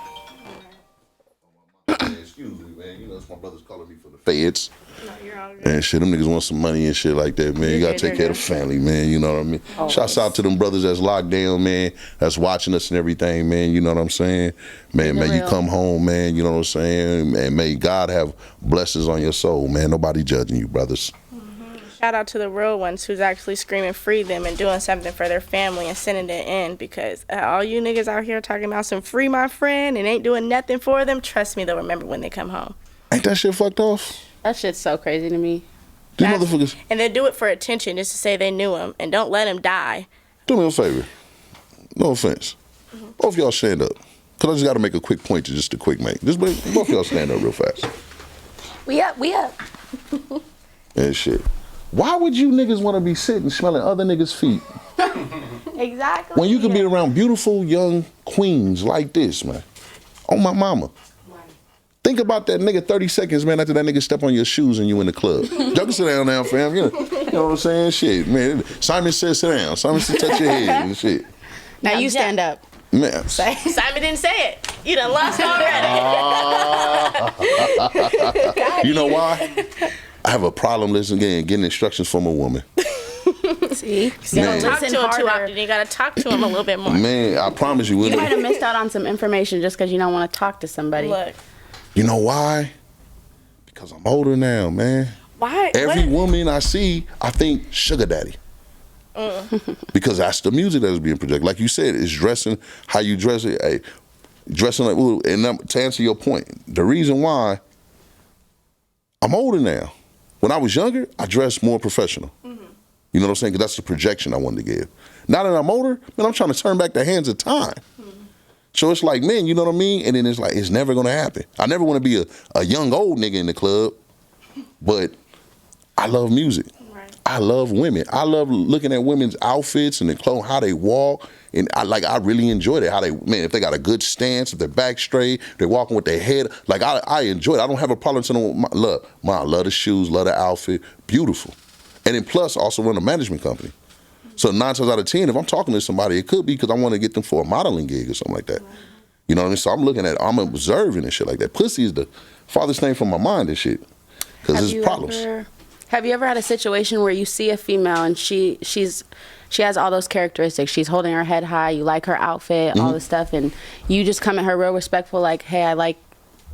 Excuse me, man. You know, it's my brother's calling me for the feds. No, you're all good. And shit, them niggas want some money and shit like that, man. You gotta take care of the family, man. You know what I mean? Always. Shouts out to them brothers that's locked down, man. That's watching us and everything, man. You know what I'm saying? Man, may you come home, man. You know what I'm saying? And may God have blessings on your soul, man. Nobody judging you, brothers. Shout out to the real ones who's actually screaming free them and doing something for their family and sending it in, because all you niggas out here talking about some free my friend and ain't doing nothing for them, trust me, they'll remember when they come home. Ain't that shit fucked off? That shit's so crazy to me. These motherfuckers. And they do it for attention, just to say they knew him, and don't let him die. Do me a favor. No offense. Both y'all stand up. Because I just got to make a quick point to just a quick make. Just both y'all stand up real fast. We up. And shit. Why would you niggas want to be sitting smelling other niggas' feet? Exactly. When you could be around beautiful young queens like this, man. On my mama. Think about that nigga 30 seconds, man, after that nigga step on your shoes and you in the club. Y'all can sit down now, fam. You know what I'm saying? Shit, man. Simon said sit down. Simon said touch your head and shit. Now you stand up. Man. Simon didn't say it. You done lost already. You know why? I have a problem getting instructions from a woman. See? Don't talk to him too often. You gotta talk to him a little bit more. Man, I promise you. You might have missed out on some information just because you don't want to talk to somebody. Look. You know why? Because I'm older now, man. Why? Every woman I see, I think sugar daddy. Because that's the music that is being projected. Like you said, it's dressing, how you dress it. Hey, dressing like, and to answer your point, the reason why I'm older now. When I was younger, I dressed more professional. You know what I'm saying? Because that's the projection I wanted to give. Now that I'm older, man, I'm trying to turn back the hands of time. So it's like, man, you know what I mean? And then it's like, it's never going to happen. I never want to be a young, old nigga in the club, but I love music. Right. I love women. I love looking at women's outfits and the clothes, how they walk. And I really enjoy it. How they, man, if they got a good stance, if they're back straight, they're walking with their head. Like, I enjoy it. I don't have a problem telling them, I love the shoes, love the outfit. Beautiful. And then plus, also run a management company. So 9 times out of 10, if I'm talking to somebody, it could be because I want to get them for a modeling gig or something like that. You know what I mean? So I'm observing and shit like that. Pussy is the farthest thing from my mind and shit. Because there's problems. Have you ever had a situation where you see a female and she has all those characteristics? She's holding her head high, you like her outfit, all this stuff, and you just come at her real respectful, like, hey, I like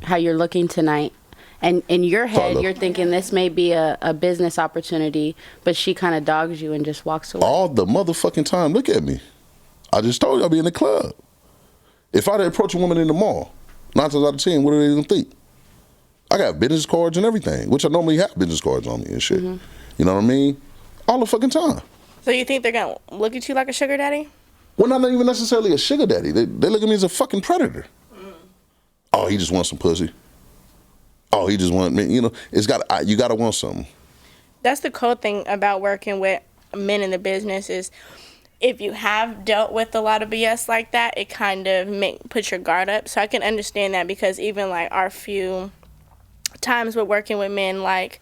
how you're looking tonight. And in your head, you're thinking this may be a business opportunity, but she kind of dogs you and just walks away. All the motherfucking time. Look at me. I just told you I'll be in the club. If I'd approach a woman in the mall, 9 times out of 10, what are they going to think? I got business cards and everything, which I normally have business cards on me and shit. You know what I mean? All the fucking time. So you think they're going to look at you like a sugar daddy? Well, not even necessarily a sugar daddy. They look at me as a fucking predator. Oh, he just wants some pussy. Oh, he just want me. You know, you got to want something. That's the cool thing about working with men in the business is if you have dealt with a lot of BS like that, it kind of puts your guard up. So I can understand that, because even like our few times we're working with men, like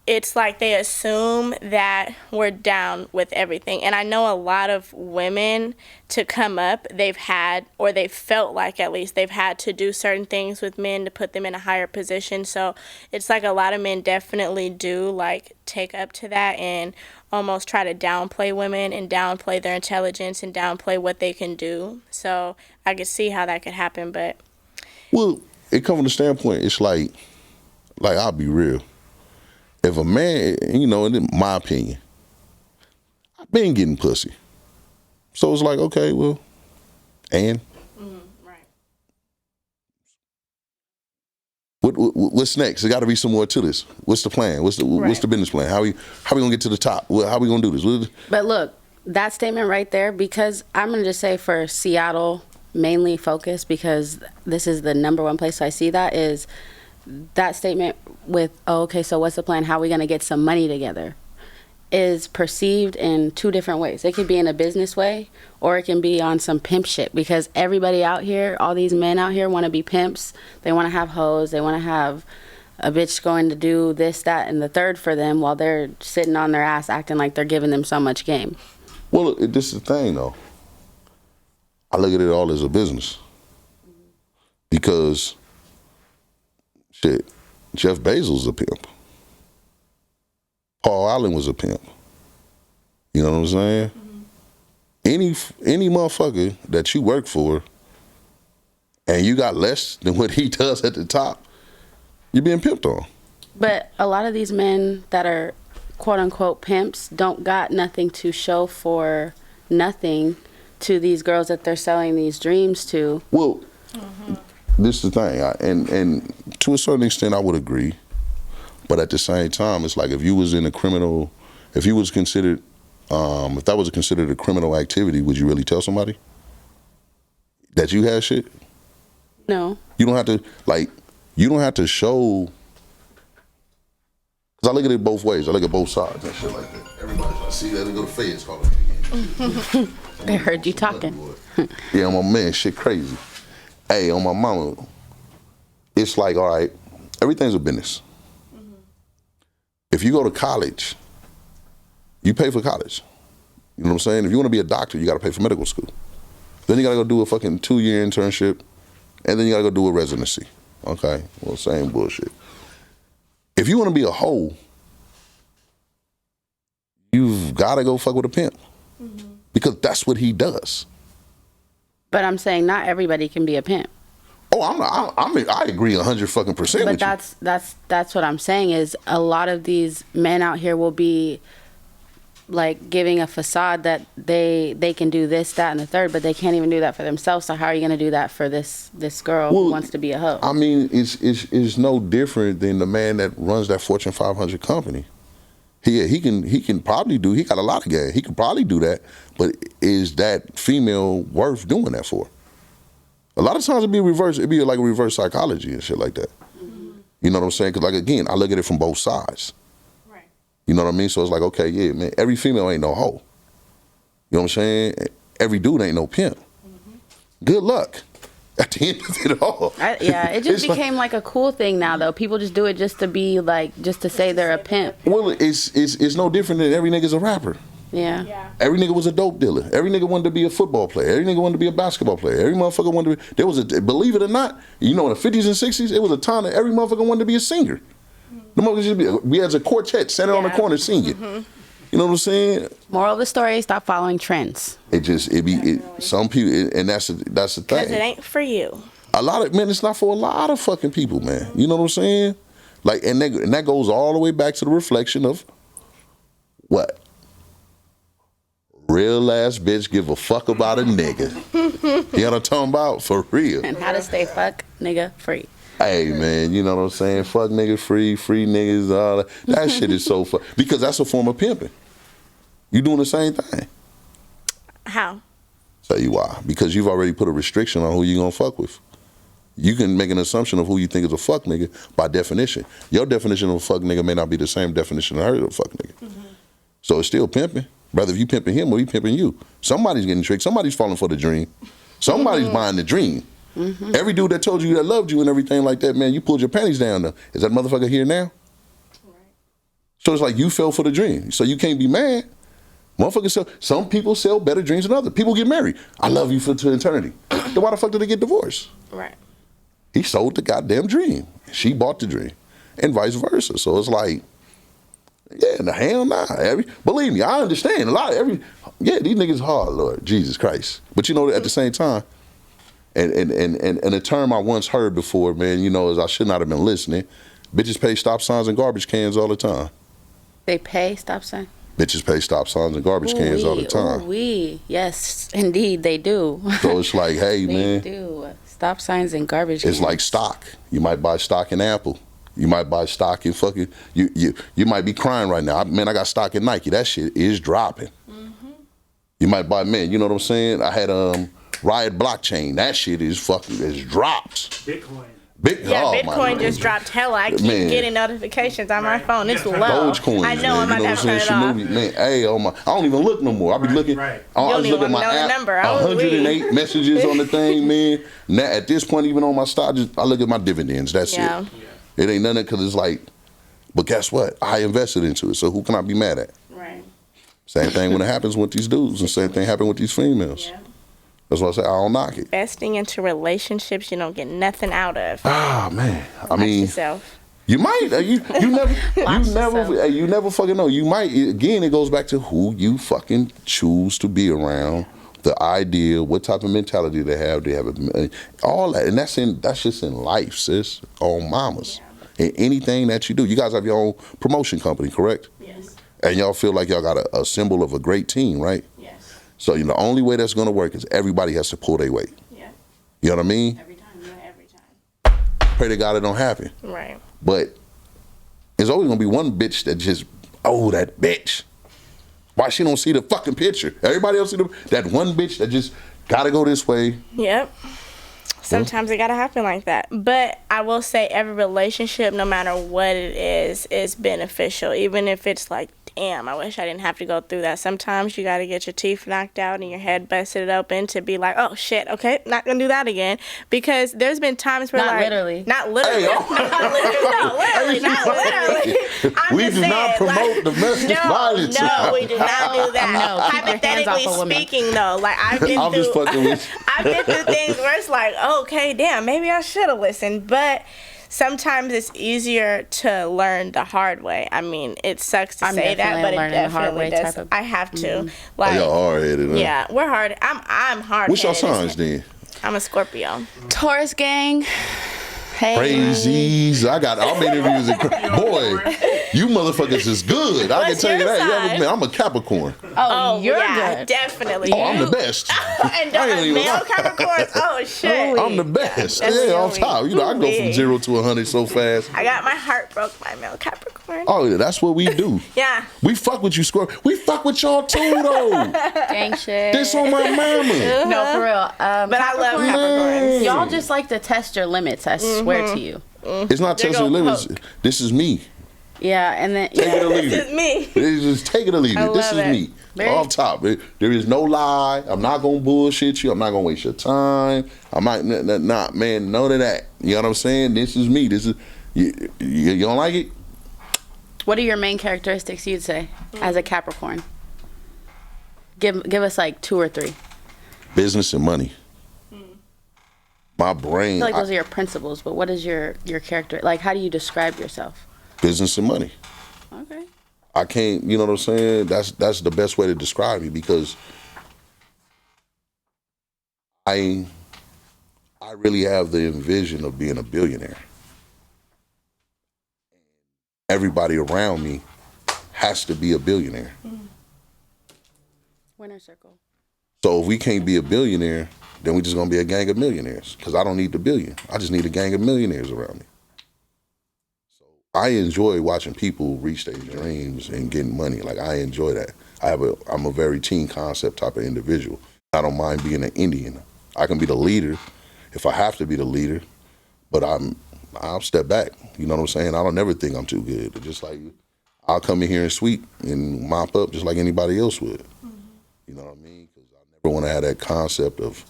it's like they assume that we're down with everything. And I know a lot of women to come up, they've had, or they felt like at least they've had to do certain things with men to put them in a higher position. So it's like a lot of men definitely do like take up to that and almost try to downplay women and downplay their intelligence and downplay what they can do. So I could see how that could happen, but. Well, it comes from the standpoint, it's like I'll be real. If a man, you know, in my opinion, I've been getting pussy. So it's like, okay, well, and? Right. What's next? There got to be some more to this. What's the plan? What's the business plan? How we gonna get to the top? How we gonna do this? But look, that statement right there, because I'm going to just say for Seattle mainly focused, because this is the number one place I see that, is that statement with, oh, okay, so what's the plan? How are we going to get some money together? Is perceived in two different ways. It could be in a business way, or it can be on some pimp shit, because everybody out here, all these men out here want to be pimps. They want to have hoes. They want to have a bitch going to do this, that, and the third for them while they're sitting on their ass acting like they're giving them so much game. Well, this is the thing, though. I look at it all as a business. Because, shit, Jeff Bezos is a pimp. Paul Allen was a pimp. You know what I'm saying? Any motherfucker that you work for and you got less than what he does at the top, you're being pimped on. But a lot of these men that are quote unquote pimps don't got nothing to show for nothing to these girls that they're selling these dreams to. Well, this is the thing, and to a certain extent I would agree. But at the same time, it's like if you was in a criminal, if you was considered, if that was considered a criminal activity, would you really tell somebody that you had shit? No. You don't have to, like, you don't have to show, because I look at it both ways. I look at both sides and shit like that. Everybody's like, see, that go to feds calling me. They heard you talking. Yeah, my man, shit crazy. Hey, on my mama, it's like, all right, everything's a business. If you go to college, you pay for college. You know what I'm saying? If you want to be a doctor, you got to pay for medical school. Then you got to go do a fucking 2-year internship, and then you got to go do a residency. Okay, well, same bullshit. If you want to be a hoe, you've got to go fuck with a pimp. Because that's what he does. But I'm saying not everybody can be a pimp. Oh, I agree 100% with you. But that's what I'm saying, is a lot of these men out here will be like giving a facade that they can do this, that, and the third, but they can't even do that for themselves. So how are you going to do that for this girl who wants to be a hoe? I mean, it's no different than the man that runs that Fortune 500 company. He can probably do. He got a lot of game. He could probably do that, but is that female worth doing that for? A lot of times it'd be reverse. It'd be like a reverse psychology and shit like that. You know what I'm saying? Because like again, I look at it from both sides. Right. You know what I mean? So it's like, okay, yeah, man. Every female ain't no hoe. You know what I'm saying? Every dude ain't no pimp. Good luck. At the end of it all. It just became like a cool thing now, though. People just do it just to be like, just to say they're a pimp. Well, it's no different than every nigga's a rapper. Yeah. Every nigga was a dope dealer. Every nigga wanted to be a football player. Every nigga wanted to be a basketball player. Every motherfucker wanted to be, there was a, believe it or not, you know, in the 50s and 60s, it was a time that every motherfucker wanted to be a singer. The motherfuckers used to be, we had a quartet standing on the corner singing. You know what I'm saying? Moral of the story, stop following trends. Some people, and that's the thing. Because it ain't for you. A lot of, man, it's not for a lot of fucking people, man. You know what I'm saying? Like, and that goes all the way back to the reflection of what? Real ass bitch give a fuck about a nigga. You know what I'm talking about? For real. And how to stay fuck nigga free. Hey, man, you know what I'm saying? Fuck niggas free niggas, all that. That shit is so fun. Because that's a form of pimping. You doing the same thing. How? Tell you why. Because you've already put a restriction on who you gonna fuck with. You can make an assumption of who you think is a fuck nigga by definition. Your definition of a fuck nigga may not be the same definition of her of a fuck nigga. So it's still pimping. Whether if you pimping him or he pimping you. Somebody's getting tricked. Somebody's falling for the dream. Somebody's buying the dream. Every dude that told you that loved you and everything like that, man, you pulled your panties down though. Is that motherfucker here now? Right. So it's like you fell for the dream. So you can't be mad. Motherfuckers sell, some people sell better dreams than others. People get married. I love you to eternity. Then why the fuck did they get divorced? Right. He sold the goddamn dream. She bought the dream. And vice versa. So it's like, yeah, the hell nah. Believe me, I understand. These niggas hard, Lord Jesus Christ. But you know, at the same time, and a term I once heard before, man, you know, is I should not have been listening. Bitches pay stop signs and garbage cans all the time. They pay stop signs? Bitches pay stop signs and garbage cans all the time. Yes, indeed, they do. So it's like, hey, man. They do. Stop signs and garbage cans. It's like stock. You might buy stock in Apple. You might buy stock in fucking, you might be crying right now. Man, I got stock in Nike. That shit is dropping. You might buy, man, you know what I'm saying? I had Riot Blockchain. That shit is fucking, it's dropped. Bitcoin. Bitcoin just dropped hella. I keep getting notifications on my phone. It's low. Dogecoin. I know, I'm not gonna turn it off. Man, hey, I don't even look no more. I be looking. Right. I don't just look even at my know the app. number. 108 messages on the thing, man. Now, at this point, even on my stock, I look at my dividends. That's it. It ain't nothing because it's like, but guess what? I invested into it, so who can I be mad at? Right. Same thing when it happens with these dudes, and same thing happen with these females. Yeah. That's why I say I don't knock it. Investing into relationships you don't get nothing out of. Ah, man. I mean, yourself. You might. You never fucking know. You might. Again, it goes back to who you fucking choose to be around. The idea, what type of mentality they have. They have all that, and that's just in life, sis. On mamas, and anything that you do. You guys have your own promotion company, correct? Yes. And y'all feel like y'all got a symbol of a great team, right? Yes. So the only way that's gonna work is everybody has to pull their weight. Yeah. You know what I mean? Every time. Pray to God it don't happen. Right. But there's always gonna be one bitch that just, that bitch. Why she don't see the fucking picture? Everybody else see that one bitch that just gotta go this way. Yep. Sometimes it gotta happen like that. But I will say every relationship, no matter what it is beneficial. Even if it's like, damn, I wish I didn't have to go through that. Sometimes you gotta get your teeth knocked out and your head busted open to be like, oh shit, okay, not gonna do that again. Because there's been times where not literally. Not literally. We do not promote domestic violence. No, we do not do that. No, hypothetically speaking though, like I've been through things where it's like, okay, damn, maybe I should have listened. But sometimes it's easier to learn the hard way. I mean, it sucks to say that, but it definitely does. I have to. Like, y'all hard-headed, huh? Yeah, we're hard. I'm hard-headed. What's your signs then? I'm a Scorpio. Taurus gang. Hey. Crazies. I'm interviews. Boy, you motherfuckers is good. I can tell you that. I'm a Capricorn. Oh, you're good. Definitely. Oh, I'm the best. And male Capricorns. Oh shit. I'm the best. Yeah, on top. I go from 0 to 100 so fast. I got my heart broke by male Capricorn. Oh, yeah, that's what we do. Yeah. We fuck with you, Scorpio. We fuck with y'all too, though. Gang shit. This on my mama. No, for real. But I love Capricorns. Y'all just like to test your limits, I swear to you. It's not testing limits. This is me. Yeah, and then take it or leave it. This is me. It's just take it or leave it. This is me. Off top. There is no lie. I'm not gonna bullshit you. I'm not gonna waste your time. I'm not man, none of that. You know what I'm saying? This is me. This is you don't like it? What are your main characteristics you'd say as a Capricorn? Give us like 2 or 3. Business and money. My brain. I feel like those are your principles, but what is your character? Like, how do you describe yourself? Business and money. Okay. I can't, you know what I'm saying? That's the best way to describe me because I really have the vision of being a billionaire. Everybody around me has to be a billionaire. Winner circle. So if we can't be a billionaire, then we're just gonna be a gang of millionaires. Because I don't need the billion. I just need a gang of millionaires around me. So I enjoy watching people reach their dreams and getting money. Like I enjoy that. I'm a very team concept type of individual. I don't mind being an Indian. I can be the leader if I have to be the leader, but I'll step back. You know what I'm saying? I don't never think I'm too good. Just like I'll come in here and sweep and mop up just like anybody else would. You know what I mean? Because I never want to have that concept of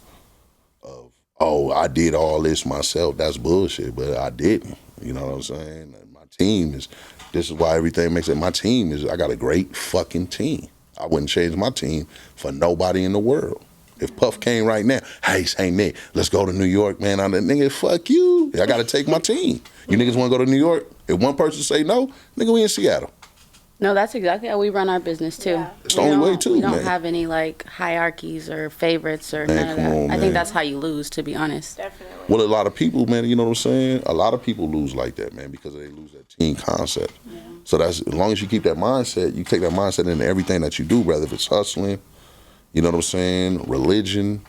I did all this myself. That's bullshit, but I didn't. You know what I'm saying? My team this is why everything makes it. My team I got a great fucking team. I wouldn't change my team for nobody in the world. If Puff came right now, hey Nick, let's go to New York, man. I'm the nigga, fuck you. I got to take my team. You niggas want to go to New York? If one person say no, nigga, we in Seattle. No, that's exactly how we run our business too. Yeah. It's the only way too, we don't have any like hierarchies or favorites or none of that. I think that's how you lose, to be honest. Definitely. Well, a lot of people, man, you know what I'm saying? A lot of people lose like that, man, because they lose that team concept. Yeah. So that's as long as you keep that mindset, you take that mindset into everything that you do, whether if it's hustling, you know what I'm saying, religion,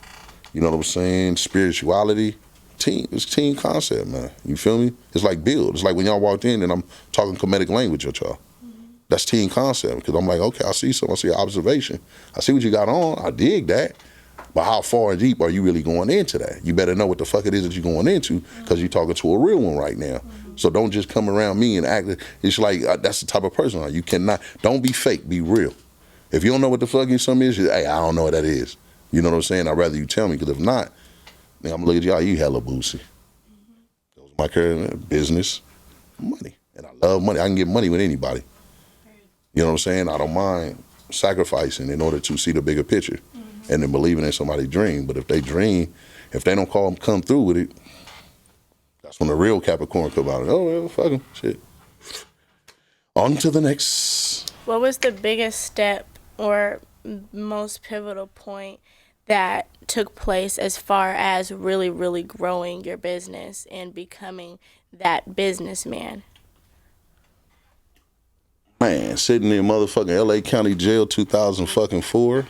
you know what I'm saying, spirituality. It's team concept, man. You feel me? It's like build. It's like when y'all walked in and I'm talking comedic language with y'all. That's team concept, because I'm like, okay, I see something, I see an observation. I see what you got on, I dig that. But how far and deep are you really going into that? You better know what the fuck it is that you're going into, because you're talking to a real one right now. So don't just come around me and act. It's like, that's the type of person I am. You cannot, don't be fake, be real. If you don't know what the fuck something is, hey, I don't know what that is. You know what I'm saying? I'd rather you tell me, because if not, then I'm looking at y'all, you hella boosie. That was my career, business, money. And I love money. I can get money with anybody. You know what I'm saying? I don't mind sacrificing in order to see the bigger picture and then believing in somebody's dream. But if they dream, if they don't come through with it, that's when the real Capricorn come out. Oh, well, fuck them. Shit. On to the next. What was the biggest step or most pivotal point that took place as far as really, really growing your business and becoming that businessman? Man, sitting in motherfucking LA County Jail 2004,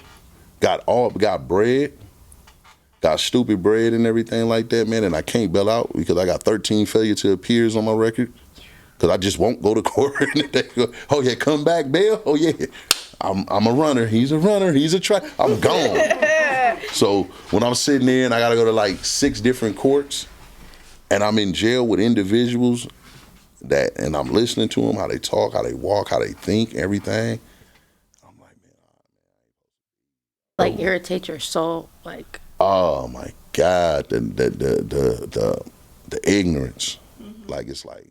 got bread, got stupid bread and everything like that, man, and I can't bail out because I got 13 failure to appears on my record. Because I just won't go to court. And they go, oh yeah, come back, bail. Oh yeah, I'm a runner. He's a runner. He's a track. I'm gone. So when I'm sitting there and I gotta go to like 6 different courts, and I'm in jail with individuals and I'm listening to them, how they talk, how they walk, how they think, everything. I'm like, man. Like irritate your soul, like. Oh my God, the ignorance, like it's like.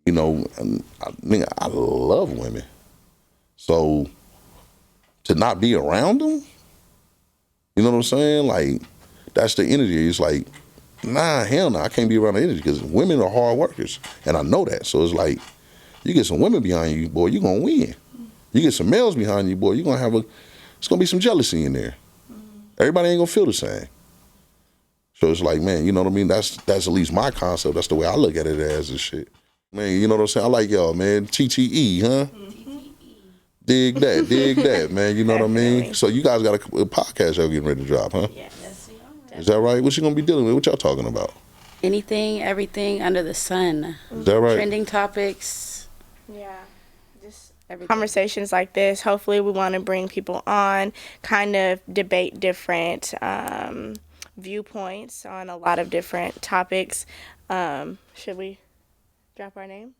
You know, I love women. So to not be around them, you know what I'm saying? Like, that's the energy. It's like, nah, hell no, I can't be around the energy because women are hard workers. And I know that. So it's like, you get some women behind you, boy, you're going to win. You get some males behind you, boy, you're going to it's going to be some jealousy in there. Everybody ain't going to feel the same. So it's like, man, you know what I mean? That's at least my concept. That's the way I look at it as and shit. Man, you know what I'm saying? I like y'all, man. TTE, huh? Dig that, man. You know what I mean? So you guys got a podcast y'all getting ready to drop, huh? Yeah, that's Is that right? What you gonna be dealing with? What y'all talking about? anything, everything under the sun. Is that right? Trending topics. Yeah. Just Everything. conversations like this. Hopefully we want to bring people on, kind of debate different viewpoints on a lot of different topics. Should we drop our name?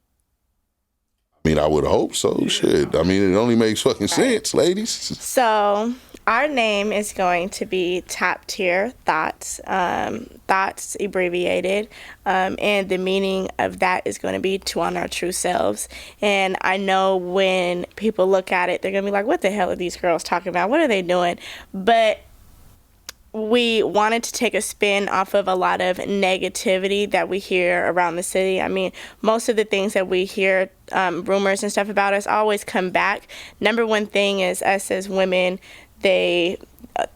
I mean, I would hope so. Shit. I mean, it only makes fucking sense, ladies. So our name is going to be Top Tier Thoughts, thoughts abbreviated, and the meaning of that is going to be to honor our true selves. And I know when people look at it, they're going to be like, what the hell are these girls talking about? What are they doing? But we wanted to take a spin off of a lot of negativity that we hear around the city. I mean, most of the things that we hear, rumors and stuff about us, always come back. Number one thing is us as women, they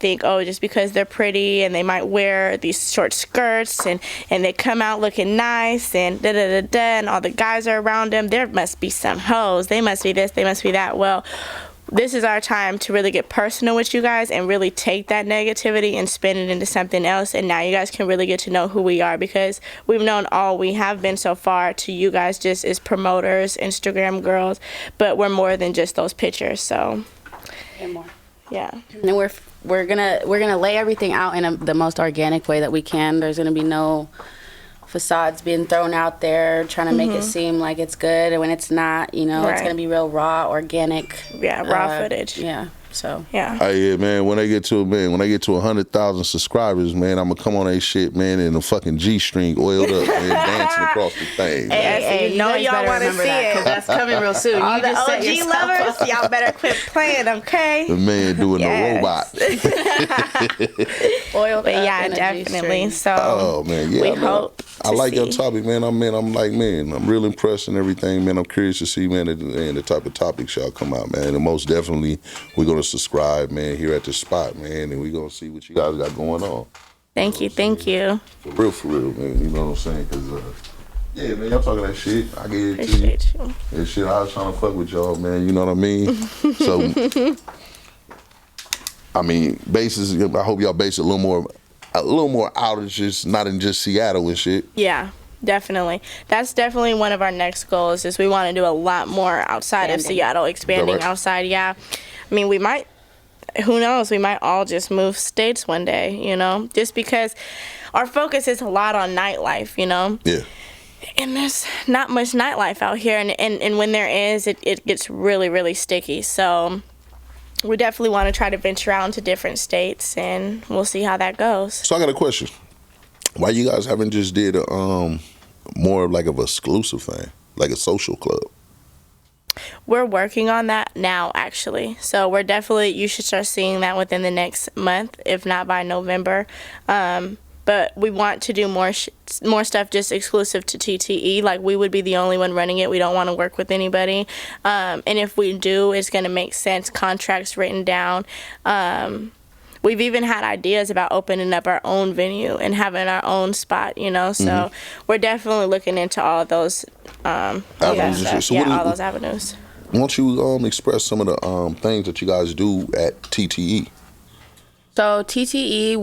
think, oh, just because they're pretty and they might wear these short skirts and they come out looking nice and da-da-da-da, and all the guys are around them, there must be some hoes. They must be this, they must be that. Well, this is our time to really get personal with you guys and really take that negativity and spin it into something else. And now you guys can really get to know who we are, because we've known all we have been so far to you guys just as promoters, Instagram girls, but we're more than just those pictures. So, And more. yeah. And we're gonna lay everything out in the most organic way that we can. There's gonna be no facades being thrown out there trying to make it seem like it's good, and when it's not, you know, it's gonna be real raw, organic. Yeah, raw footage. Yeah. So Yeah. Yeah, man. When I get to 100,000 subscribers, man, I'm gonna come on that shit, man, in a fucking G-string oiled up, man, dancing across the thing. Man. Hey, you know guys y'all better want to remember see that, 'cause it. that's coming real soon. All You the just set OG yourself lovers, up. y'all better quit playing, okay? The man doing the robot. Oiled But up yeah, in a definitely. G-string. So Oh man, yeah. we I know. hope I to like your see. topic, man. I'm real impressed and everything, man. I'm curious to see, man, the type of topics y'all come out, man. And most definitely, we're gonna subscribe, man, here at the spot, man, and we're gonna see what you guys got going on. Thank you. For real, man. You know what I'm saying? Cause yeah, man, y'all talking that shit. I get it to you. Appreciate you. That shit, I was trying to fuck with y'all, man. You know what I mean? So, I mean, bases. I hope y'all base it a little more out of just not in just Seattle and shit. Yeah. Definitely. That's definitely one of our next goals is we want to do a lot more outside of Seattle, expanding outside. Yeah. I mean, we might, who knows, we might all just move states one day, you know, just because our focus is a lot on nightlife, you know. Yeah. And there's not much nightlife out here. And when there is, it gets really, really sticky. So we definitely want to try to venture out into different states, and we'll see how that goes. So I got a question. Why you guys haven't just did a, more like of an exclusive thing, like a social club? We're working on that now, actually. So we're definitely, you should start seeing that within the next month, if not by November. But we want to do more stuff just exclusive to TTE. Like, we would be the only one running it. We don't want to work with anybody. And if we do, it's going to make sense. Contracts written down. We've even had ideas about opening up our own venue and having our own spot, you know. So we're definitely looking into all of those avenues. So all those avenues. Why don't you express some of the things that you guys do at TTE? So TTE,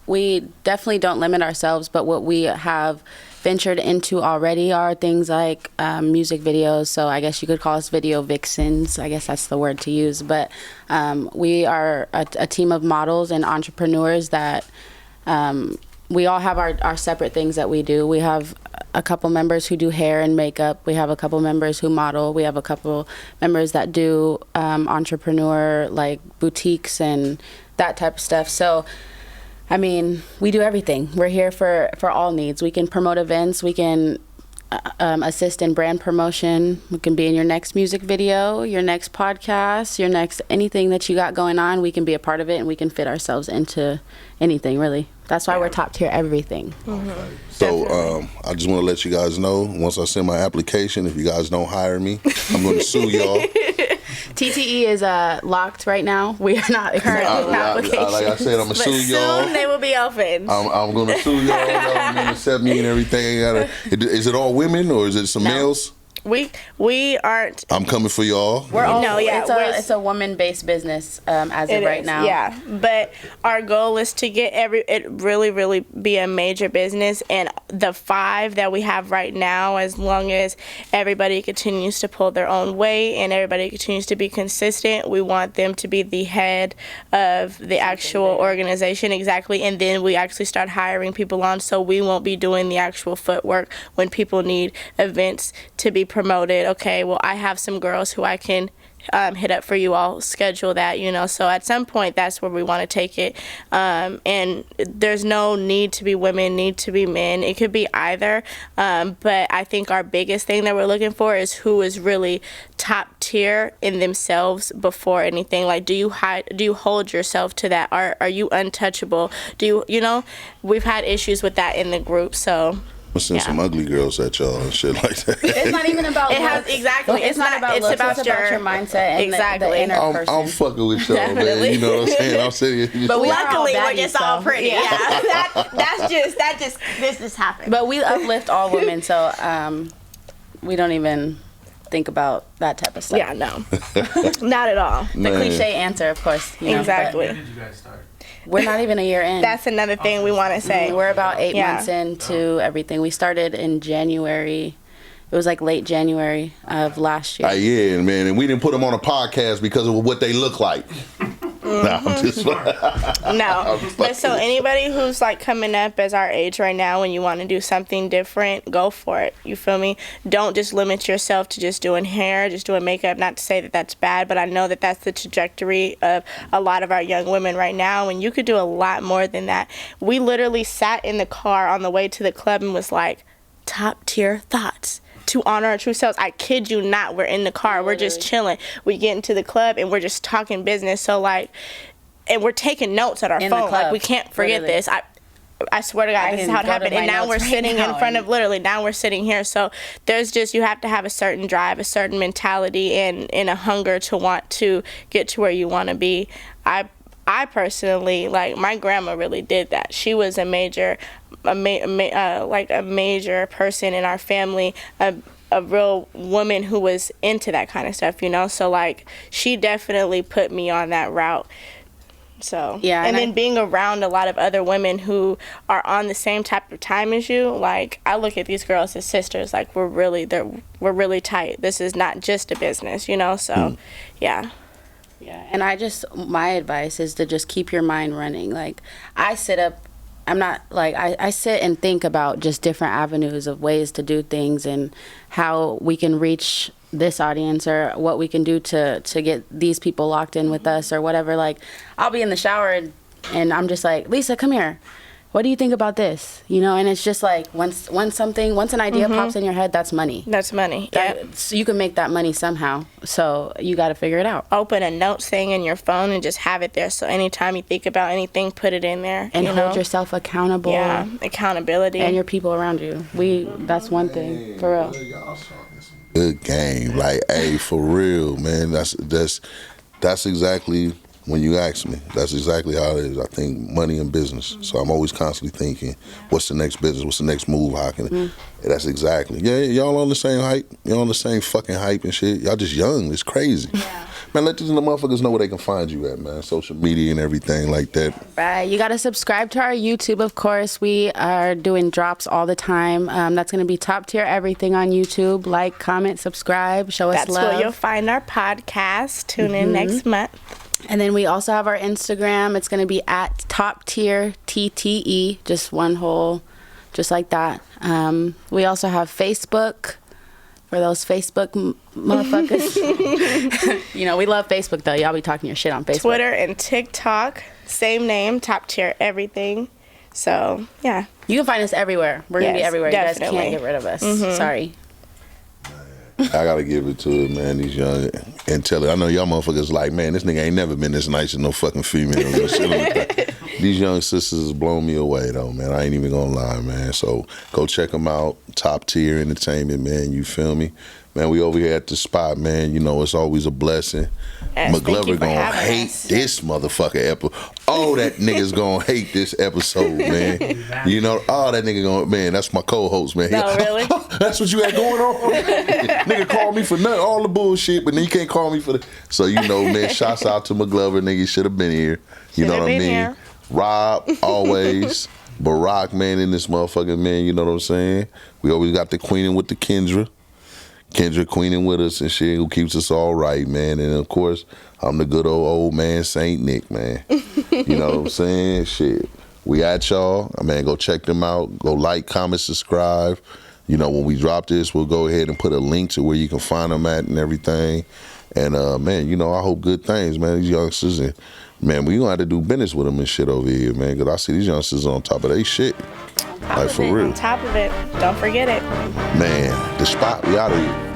we definitely don't limit ourselves, but what we have ventured into already are things like music videos. So I guess you could call us video vixens. I guess that's the word to use. But we are a team of models and entrepreneurs that we all have our separate things that we do. We have a couple members who do hair and makeup. We have a couple members who model. We have a couple members that do entrepreneur, like boutiques and that type of stuff. So, I mean, we do everything. We're here for all needs. We can promote events. We can assist in brand promotion. We can be in your next music video, your next podcast, your next anything that you got going on. We can be a part of it, and we can fit ourselves into anything, really. That's why we're top tier everything. So I just want to let you guys know, once I send my application, if you guys don't hire me, I'm going to sue y'all. TTE is locked right now. We are not currently applications. Like I said, I'm going to sue y'all. Soon they will be open. I'm going to sue y'all. Y'all going to accept me and everything. Is it all women or is it some males? We aren't. I'm coming for y'all. It's a woman-based business as of right now. Yeah, but our goal is to get it really be a major business, and the 5 that we have right now, as long as everybody continues to pull their own weight and everybody continues to be consistent, we want them to be the head of the actual organization. Exactly. And then we actually start hiring people on, so we won't be doing the actual footwork when people need events to be promoted. Okay, well, I have some girls who I can hit up for you all, schedule that, you know. So at some point, that's where we want to take it. And there's no need to be women, need to be men. It could be either. But I think our biggest thing that we're looking for is who is really top tier in themselves before anything. Like, do you hold yourself to that? Are you untouchable? You know, we've had issues with that in the group, so. I'm send some ugly girls at y'all and shit like that. It's not even about exactly. It's not about looks. It's about your mindset and the inner person. I'm fucking with y'all, man. You know what I'm saying? I'm saying. But luckily, we're just all pretty. Yeah. This just happened. But we uplift all women, so we don't even think about that type of stuff. Yeah, no, not at all. The cliche answer, of course. Exactly. When did you guys start? We're not even a year in. That's another thing we want to say. We're about 8 months into everything. We started in January. It was like late January of last year. Yeah, man. And we didn't put them on a podcast because of what they look like. Nah, I'm just No. But so anybody who's like coming up as our age right now and you want to do something different, go for it. You feel me? Don't just limit yourself to just doing hair, just doing makeup. Not to say that that's bad, but I know that that's the trajectory of a lot of our young women right now, and you could do a lot more than that. We literally sat in the car on the way to the club and was like, top tier thoughts to honor our true selves. I kid you not, we're in the car, we're just chilling. We get into the club and we're just talking business. So like, and we're taking notes on our phone. Like, we can't forget this. I swear to God, this is how it happened. And now we're sitting in front of, literally, now we're sitting here. So there's just, you have to have a certain drive, a certain mentality, and a hunger to want to get to where you want to be. I personally, like, my grandma really did that. She was a major person in our family, a real woman who was into that kind of stuff, you know? So, like, she definitely put me on that route. So yeah, and then being around a lot of other women who are on the same type of time as you, like I look at these girls as sisters. Like we're really tight. This is not just a business, you know. So, yeah. Yeah, and my advice is to just keep your mind running. Like I sit and think about just different avenues of ways to do things and how we can reach this audience or what we can do to get these people locked in with us or whatever. Like I'll be in the shower and I'm just like, Lisa, come here. What do you think about this? You know, and it's just like once an idea pops in your head, that's money. That's money. Yeah. So you can make that money somehow. So you got to figure it out. Open a notes thing in your phone and just have it there. So anytime you think about anything, put it in there. And hold yourself accountable. Yeah, accountability. And your people around you. That's one thing, for real. Good game. Like, hey, for real, man. That's exactly, when you ask me, that's exactly how it is. I think money and business. So I'm always constantly thinking, what's the next business? What's the next move? How can that's exactly. Yeah, y'all on the same hype. Y'all on the same fucking hype and shit. Y'all just young. It's crazy. Yeah. Man, let these motherfuckers know where they can find you at, man. Social media and everything like that. Right. You got to subscribe to our YouTube, of course. We are doing drops all the time. That's going to be Top Tier Everything on YouTube. Like, comment, subscribe, show us love. That's where you'll find our podcast. Tune in next month. And then we also have our Instagram. It's going to be at Top Tier TTE, just one whole, just like that. We also have Facebook. For those Facebook motherfuckers. You know, we love Facebook, though. Y'all be talking your shit on Facebook. Twitter and TikTok. Same name, Top Tier Everything. So, yeah. You can find us everywhere. We're going to be everywhere. Definitely. You guys can't get rid of us. Sorry. I gotta give it to it, man. These young intelligent. I know y'all motherfuckers like, man, this nigga ain't never been this nice as no fucking female. No shit like that. These young sisters is blowing me away, though, man. I ain't even gonna lie, man. So go check them out. Top Tier Entertainment, man. You feel me? Man, we over here at the spot, man. You know, it's always a blessing. McGlover gonna hate this motherfucker episode. Oh, that nigga's gonna hate this episode, man. You know, that nigga gonna, man, that's my co-host, man. No, really? That's what you had going on? Nigga called me for all the bullshit, but then you can't call me for the... So, you know, man, shouts out to McGlover, nigga. Should have been here. You know what I mean? Here. Rob, always. Barack, man, in this motherfucker, man. You know what I'm saying? We always got the queening with the Kendra queening with us and shit, who keeps us all right, man. And of course, I'm the good old man, Saint Nick, man. You know what I'm saying? Shit. We at y'all. Man, go check them out. Go like, comment, subscribe. You know, when we drop this, we'll go ahead and put a link to where you can find them at and everything. And, man, you know, I hope good things, man. These youngsters, and, man, we gonna have to do business with them and shit over here, man, because I see these youngsters on top of their shit. Like, for real. On top of it. Don't forget it. Man, the spot, we out of here.